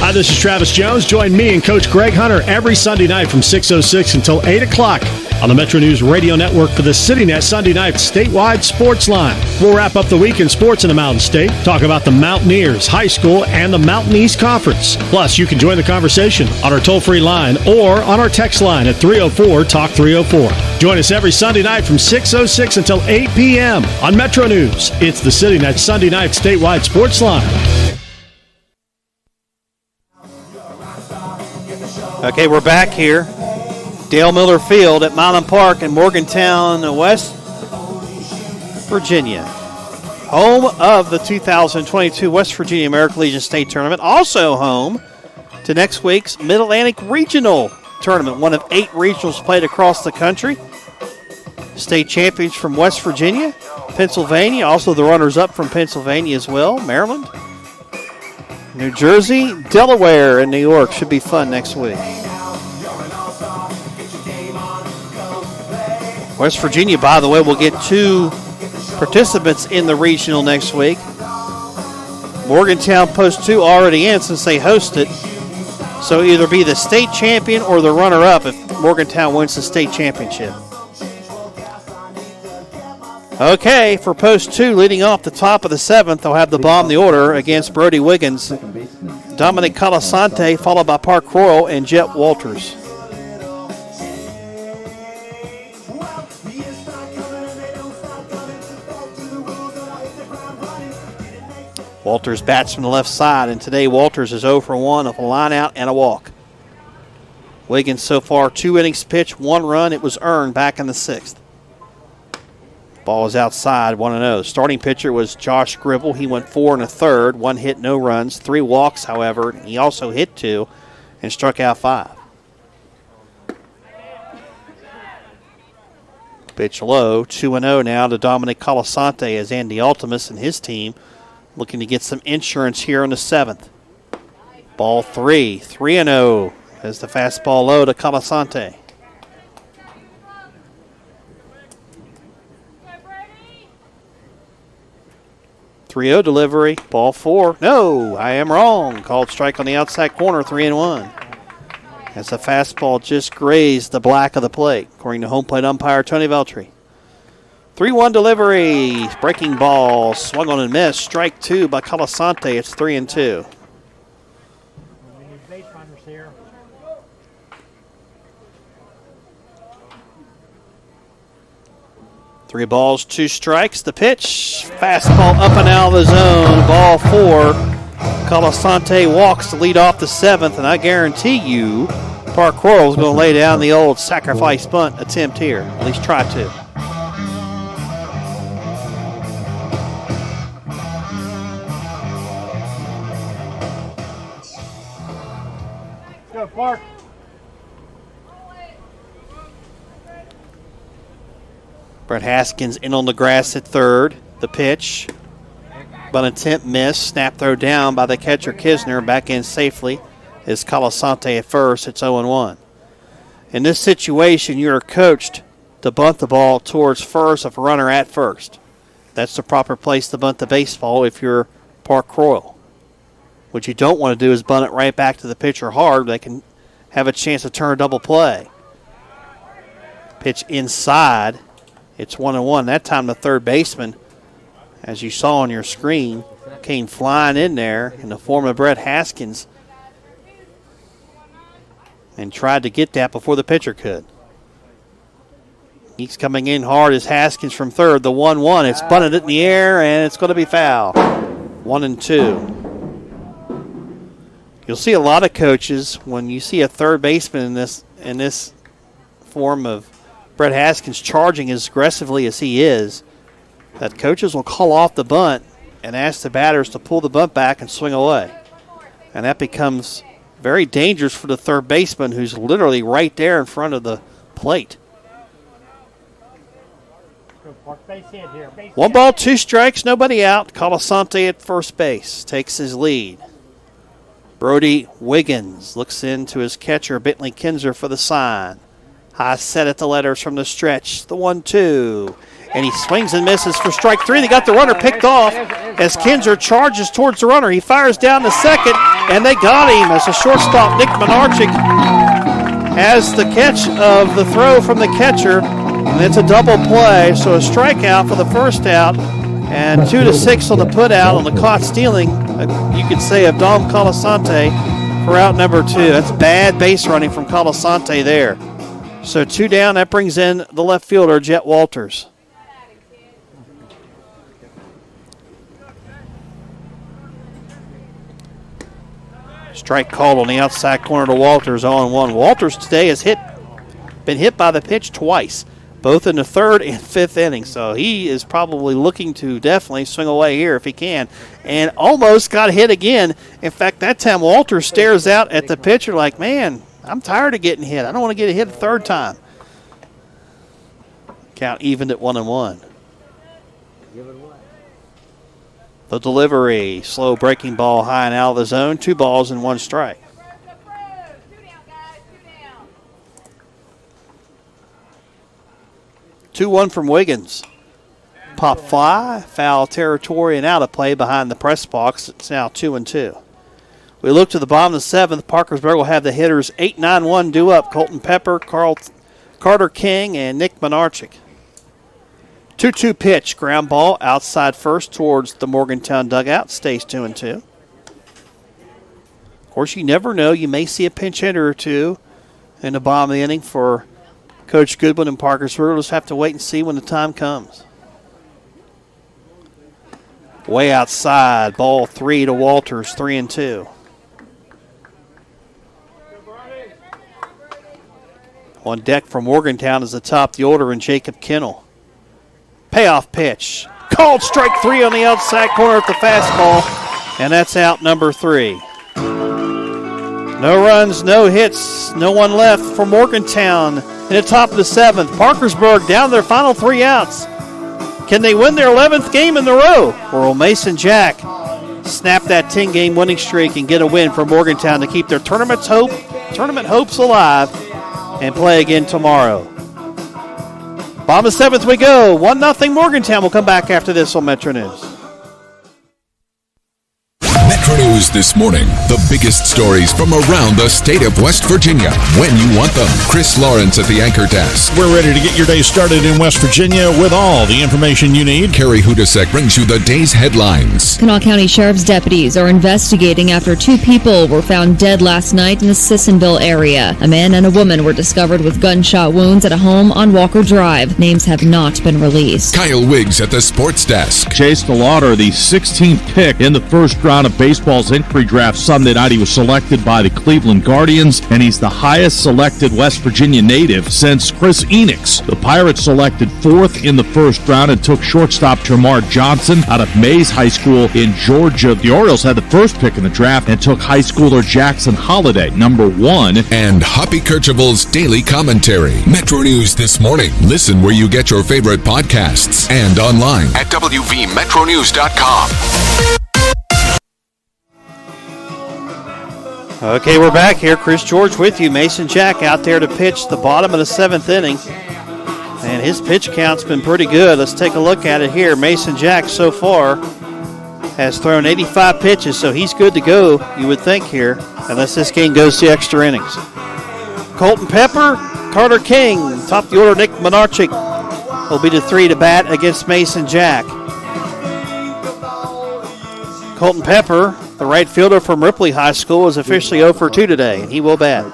Speaker 13: Hi, this is Travis Jones. Join me and Coach Greg Hunter every Sunday night from 6:06 until 8 o'clock on the Metro News Radio Network for the CityNet Sunday Night Statewide Sports Line. We'll wrap up the week in sports in the Mountain State, talk about the Mountaineers, high school, and the Mountain East Conference. Plus, you can join the conversation on our toll-free line or on our text line at 304-TALK-304. Join us every Sunday night from 6:06 until 8 p.m. on Metro News. It's the CityNet Sunday Night Statewide Sports Line.
Speaker 4: Okay, we're back here. Dale Miller Field at Milan Park in Morgantown, West Virginia. Home of the 2022 West Virginia American Legion State Tournament. Also home to next week's Mid-Atlantic Regional Tournament, one of 8 regionals played across the country. State champions from West Virginia, Pennsylvania, also the runners-up from Pennsylvania as well, Maryland, New Jersey, Delaware, and New York. Should be fun next week. West Virginia, by the way, will get 2 participants in the regional next week. Morgantown Post 2 already in since they host it. So either be the state champion or the runner-up if Morgantown wins the state championship. Okay, for Post 2, leading off the top of the 7th, they'll have the bomb the order against Brody Wiggins, Dominic Calasante, followed by Park Royal and Jet Walters. Walters bats from the left side, and today Walters is 0 for 1 with a line out and a walk. Wiggins so far 2 innings pitched, 1 run. It was earned back in the 6th. Ball is outside, 1-0. Starting pitcher was Josh Gribble. He went 4 1/3, 1 hit, no runs, 3 walks, however. He also hit 2 and struck out 5. Pitch low, 2-0 now to Dominic Calasante as Andy Altimus and his team looking to get some insurance here in the 7th. Ball 3, 3-0 as the fastball low to Calasante. .30 delivery, ball 4. No, I am wrong. Called strike on the outside corner, 3-1. As the fastball just grazed the black of the plate, according to home plate umpire Tony Veltri. 3-1 delivery, breaking ball, swung on and missed. Strike 2 by Calasante. It's 3-2.
Speaker 9: We need base runners here.
Speaker 4: Three balls, 2 strikes. The pitch, fastball up and out of the zone. Ball 4. Calasante walks to lead off the 7th, and I guarantee you Park Royal is going to lay down the old sacrifice bunt attempt here. At least try to.
Speaker 9: Go, Park.
Speaker 4: Brett Haskins in on the grass at 3rd. The pitch, but attempt missed. Snap throw down by the catcher Kisner. Back in safely is Calasante at 1st. It's 0-1. In this situation, you're coached to bunt the ball towards 1st of a runner at 1st. That's the proper place to bunt the baseball if you're Park Royal. What you don't want to do is bunt it right back to the pitcher hard. They can have a chance to turn a double play. Pitch inside. It's 1-1. That time the third baseman, as you saw on your screen, came flying in there in the form of Brett Haskins and tried to get that before the pitcher could. He's coming in hard as Haskins from 3rd. The 1-1. It's bunted in the air, and it's going to be foul. 1-2. You'll see a lot of coaches when you see a third baseman in this form of Brett Haskins charging as aggressively as he is, that coaches will call off the bunt and ask the batters to pull the bunt back and swing away. And that becomes very dangerous for the third baseman, who's literally right there in front of the plate. 1 ball, 2 strikes, nobody out. Calasante at first base takes his lead. Brody Wiggins looks into his catcher, Bentley Kinzer, for the sign. High set at the letters from the stretch. The 1-2. And he swings and misses for strike 3. They got the runner picked off as Kinzer charges towards the runner. He fires down to second, and they got him as the shortstop, Nick Menarchik, has the catch of the throw from the catcher, and it's a double play, so a strikeout for the first out, and 2-6 on the put out on the caught stealing, you could say, of Dom Colasante for out number 2. That's bad base running from Colasante there. So 2 down, that brings in the left fielder, Jet Walters. Strike called on the outside corner to Walters, 0-1. Walters today has been hit by the pitch twice, both in the 3rd and 5th inning. So he is probably looking to definitely swing away here if he can. And almost got hit again. In fact, that time Walters stares out at the pitcher like, man, I'm tired of getting hit. I don't want to get hit a 3rd time. Count evened at 1-1. The delivery, slow breaking ball high and out of the zone. 2 balls and 1 strike. 2-1 from Wiggins. Pop fly, foul territory, and out of play behind the press box. It's now 2-2. We look to the bottom of the 7th. Parkersburg will have the hitters 8-9-1 due up. Colton Pepper, Carter King, and Nick Monarchik. 2-2 pitch, ground ball outside first towards the Morgantown dugout. Stays 2-2. Of course, you never know. You may see a pinch hitter or two in the bottom of the inning for Coach Goodwin and Parkersburg. We'll just have to wait and see when the time comes. Way outside, ball 3 to Walters, 3-2. On deck for Morgantown is the top of the order and Jacob Kinnell. Payoff pitch. Called strike 3 on the outside corner at the fastball, and that's out number 3. No runs, no hits, no one left for Morgantown in the top of the 7th. Parkersburg down their final 3 outs. Can they win their 11th game in a row? Or will Mason Jack snap that 10-game winning streak and get a win for Morgantown to keep their tournament hopes alive and play again tomorrow? Bottom of 7th we go. 1-0 Morgantown. We'll come back after this on Metro News.
Speaker 8: Metro News this morning. The biggest stories from around the state of West Virginia when you want them. Chris Lawrence at the anchor desk.
Speaker 11: We're ready to get your day started in West Virginia with all the information you need.
Speaker 8: Carrie Hudasek brings you the day's headlines.
Speaker 16: Kanawha County Sheriff's deputies are investigating after 2 people were found dead last night in the Sissonville area. A man and a woman were discovered with gunshot wounds at a home on Walker Drive. Names have not been released.
Speaker 8: Kyle Wiggs at the sports desk.
Speaker 14: Chase DeLauder, the 16th pick in the first round of baseball's entry draft Sunday night. He was selected by the Cleveland Guardians, and he's the highest selected West Virginia native since Chris Enix. The Pirates selected 4th in the first round and took shortstop Jamar Johnson out of Mays High School in Georgia. The Orioles had the first pick in the draft and took high schooler Jackson Holiday, number 1.
Speaker 8: And Hoppy Kercheval's daily commentary. Metro News this morning. Listen where you get your favorite podcasts and online at WVMetroNews.com.
Speaker 4: Okay, we're back here. Chris George with you. Mason Jack out there to pitch the bottom of the 7th inning. And his pitch count's been pretty good. Let's take a look at it here. Mason Jack so far has thrown 85 pitches, so he's good to go, you would think here, unless this game goes to extra innings. Colton Pepper, Carter King, top of the order, Nick Monarchik will be the 3 to bat against Mason Jack. Colton Pepper, the right fielder from Ripley High School, is officially 0 for 2 today, and he will bat.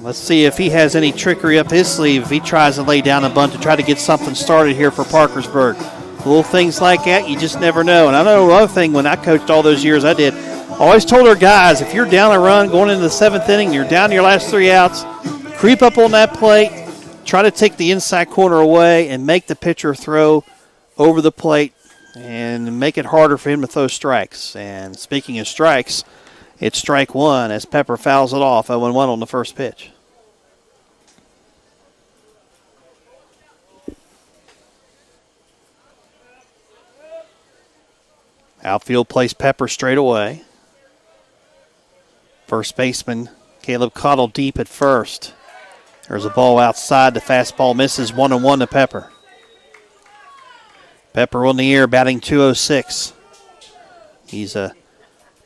Speaker 4: Let's see if he has any trickery up his sleeve if he tries to lay down a bunt to try to get something started here for Parkersburg. Little things like that, you just never know. And I know another thing when I coached all those years I did, I always told our guys, if you're down a run going into the 7th inning, you're down to your last 3 outs, creep up on that plate, try to take the inside corner away and make the pitcher throw over the plate and make it harder for him to throw strikes. And speaking of strikes, it's strike 1 as Pepper fouls it off 0-1 on the first pitch. Outfield plays Pepper straight away. First baseman Caleb Cottle deep at first. There's a ball outside. The fastball misses 1-1 to Pepper. Pepper on the air, batting .206. He's a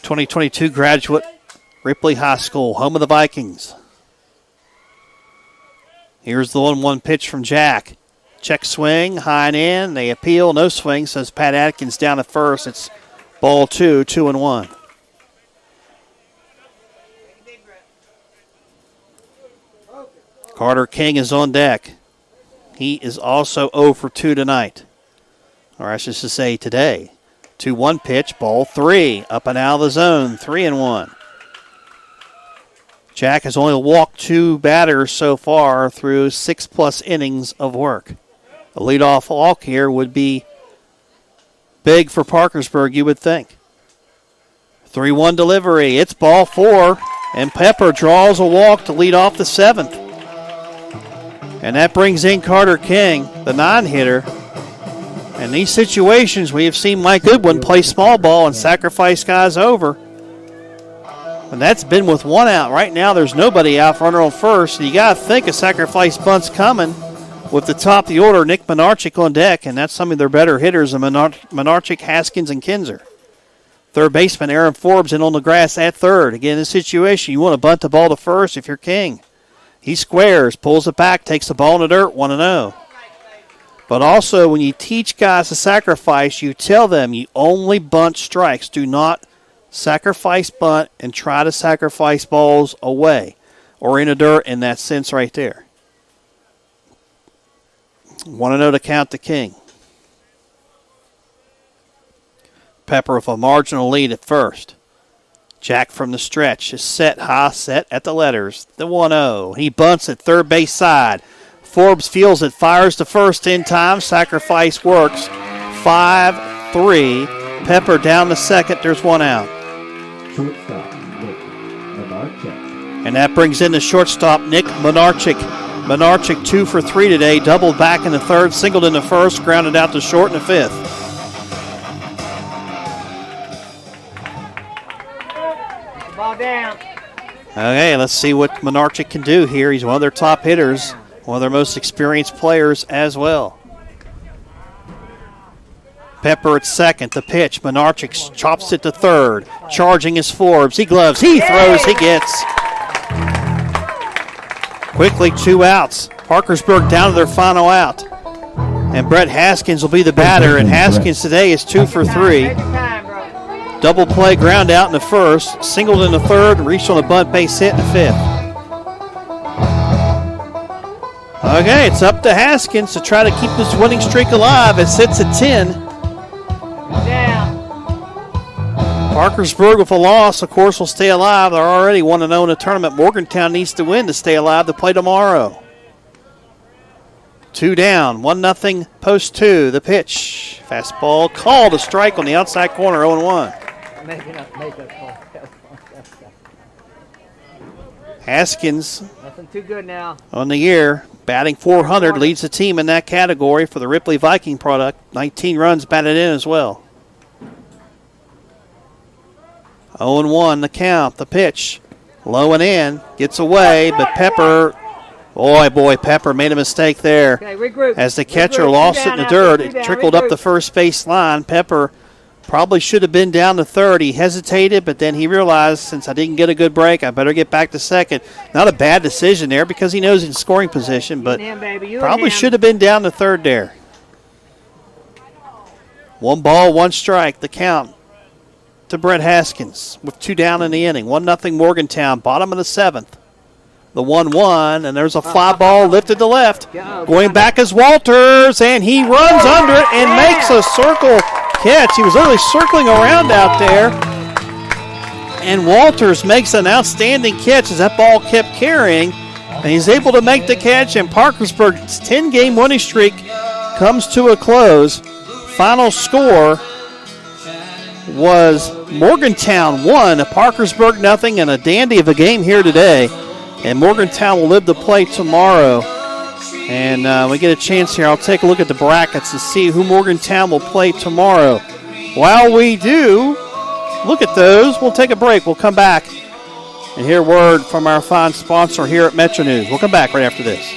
Speaker 4: 2022 graduate Ripley High School, home of the Vikings. Here's the 1-1 pitch from Jack. Check swing, high and in. They appeal, no swing, says Pat Atkins down at first. It's ball 2, 2-1. Carter King is on deck. He is also 0 for 2 tonight. Or I should say today. 2-1 pitch, ball 3. Up and out of the zone, 3-1. Jack has only walked 2 batters so far through 6+ innings of work. A leadoff walk here would be big for Parkersburg, you would think. 3-1 delivery. It's ball 4, and Pepper draws a walk to lead off the 7th. And that brings in Carter King, the non-hitter. In these situations, we have seen Mike Goodwin play small ball and sacrifice guys over. And that's been with 1 out. Right now, there's nobody out, runner on first. And you got to think a sacrifice bunt's coming with the top of the order, Nick Menarchik on deck, and that's some of their better hitters, Menarchik, Haskins, and Kinzer. Third baseman Aaron Forbes in on the grass at third. Again, in this situation, you want to bunt the ball to first if you're King. He squares, pulls it back, takes the ball in the dirt, 1-0. But also, when you teach guys to sacrifice, you tell them you only bunt strikes. Do not sacrifice bunt and try to sacrifice balls away or in the dirt in that sense right there. 1-0 to count to King. Pepper with a marginal lead at first. Jack from the stretch is set high, set at the letters. The 1-0. He bunts at third base side. Forbes fields it, fires to first in time. Sacrifice works. 5-3. Pepper down to second. There's 1 out.
Speaker 7: Shortstop, Nick Menarchik.
Speaker 4: And that brings in the shortstop, Nick Menarchik. Menarchik 2 for 3 today. Doubled back in the third, singled in the first, grounded out to short in the 5th.
Speaker 9: Ball down.
Speaker 4: Okay, let's see what Menarchik can do here. He's one of their top hitters, one of their most experienced players as well. Pepper at second, the pitch. Menarchik chops it to third. Charging is Forbes. He gloves, he throws, he gets. Quickly 2 outs. Parkersburg down to their final out. And Brett Haskins will be the batter, and Haskins today is 2 for 3. Double play, ground out in the first, singled in the third, reached on a bunt base hit in the 5th. Okay, it's up to Haskins to try to keep this winning streak alive. It sits at 10. Parkersburg with a loss, of course, will stay alive. They're already 1-0 in the tournament. Morgantown needs to win to stay alive to play tomorrow. 2 down, 1-0, post 2. The pitch. Fastball called a strike on the outside corner, 0-1. Haskins
Speaker 9: Nothing too good now.
Speaker 4: on the year, batting .400, leads the team in that category for the Ripley Viking product. 19 runs batted in as well. 0-1 the count, the pitch. Low and in, gets away, but Pepper, boy, Pepper made a mistake there.
Speaker 9: Okay, regroup.
Speaker 4: As the catcher lost it in the dirt, it trickled up the first base line. Pepper probably should have been down to third. He hesitated, but then he realized, since I didn't get a good break, I better get back to second. Not a bad decision there because he knows he's in scoring position, but probably should have been down to third there. 1 ball, 1 strike, the count to Brett Haskins with 2 down in the inning. 1-0 Morgantown, bottom of the 7th. The 1-1, and there's a fly ball lifted to left. Going back is Walters, and he runs under it and makes a circle catch. He was literally circling around out there, and Walters makes an outstanding catch as that ball kept carrying, and he's able to make the catch, and Parkersburg's 10-game winning streak comes to a close. Final score was Morgantown 1, Parkersburg 0, and a dandy of a game here today. And Morgantown will live to play tomorrow. And we get a chance here. I'll take a look at the brackets and see who Morgantown will play tomorrow. While we do look at those, we'll take a break. We'll come back and hear word from our fine sponsor here at Metro News. We'll come back right after this.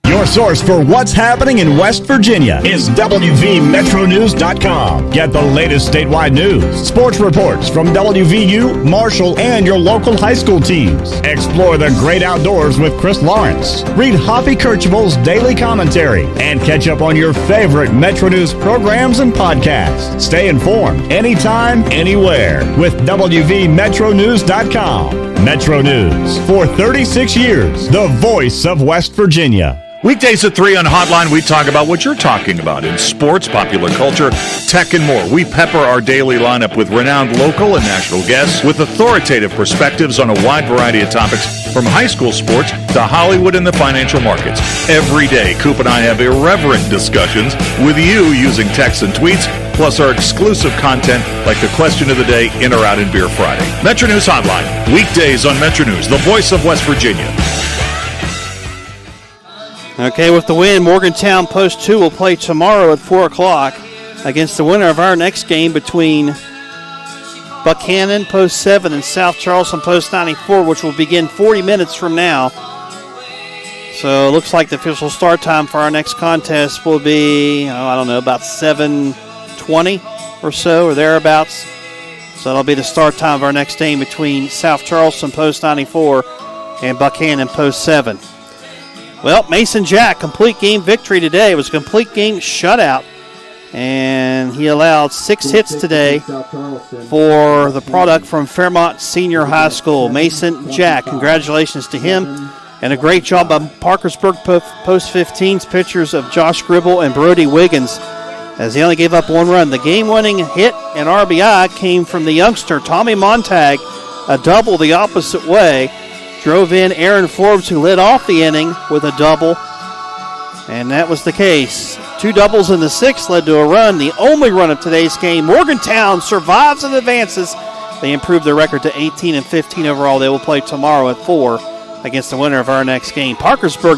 Speaker 3: Your source for what's happening in West Virginia is WVMetroNews.com. Get the latest statewide news, sports reports from WVU, Marshall, and your local high school teams. Explore the great outdoors with Chris Lawrence. Read Hoppy Kirchhoff's daily commentary and catch up on your favorite Metro News programs and podcasts. Stay informed anytime, anywhere with WVMetroNews.com. Metro News for 36 years, the voice of West Virginia.
Speaker 14: Weekdays at 3 on Hotline, we talk about what you're talking about in sports, popular culture, tech, and more. We pepper our daily lineup with renowned local and national guests with authoritative perspectives on a wide variety of topics, from high school sports to Hollywood and the financial markets. Every day, Coop and I have irreverent discussions with you using texts and tweets, plus our exclusive content like the question of the day, In or Out in Beer Friday. Metro News Hotline, weekdays on Metro News, the voice of West Virginia.
Speaker 4: Okay, with the win, Morgantown Post 2 will play tomorrow at 4 o'clock against the winner of our next game between Buchanan Post 7 and South Charleston Post 94, which will begin 40 minutes from now. So it looks like the official start time for our next contest will be, about 7:20 or so, or thereabouts. So that'll be the start time of our next game between South Charleston Post 94 and Buchanan Post 7. Well, Mason Jack, complete game victory today. It was a complete game shutout, and he allowed 6 hits today for the product from Fairmont Senior High School. Mason Jack, congratulations to him, and a great job by Parkersburg Post 15's pitchers of Josh Gribble and Brody Wiggins, as they only gave up 1 run. The game-winning hit and RBI came from the youngster Tommy Montag, a double the opposite way. Drove in Aaron Forbes, who led off the inning with a double, and that was the case. 2 doubles in the 6th led to a run, the only run of today's game. Morgantown survives and advances. They improved their record to 18-15 overall. They will play tomorrow at 4 against the winner of our next game. Parkersburg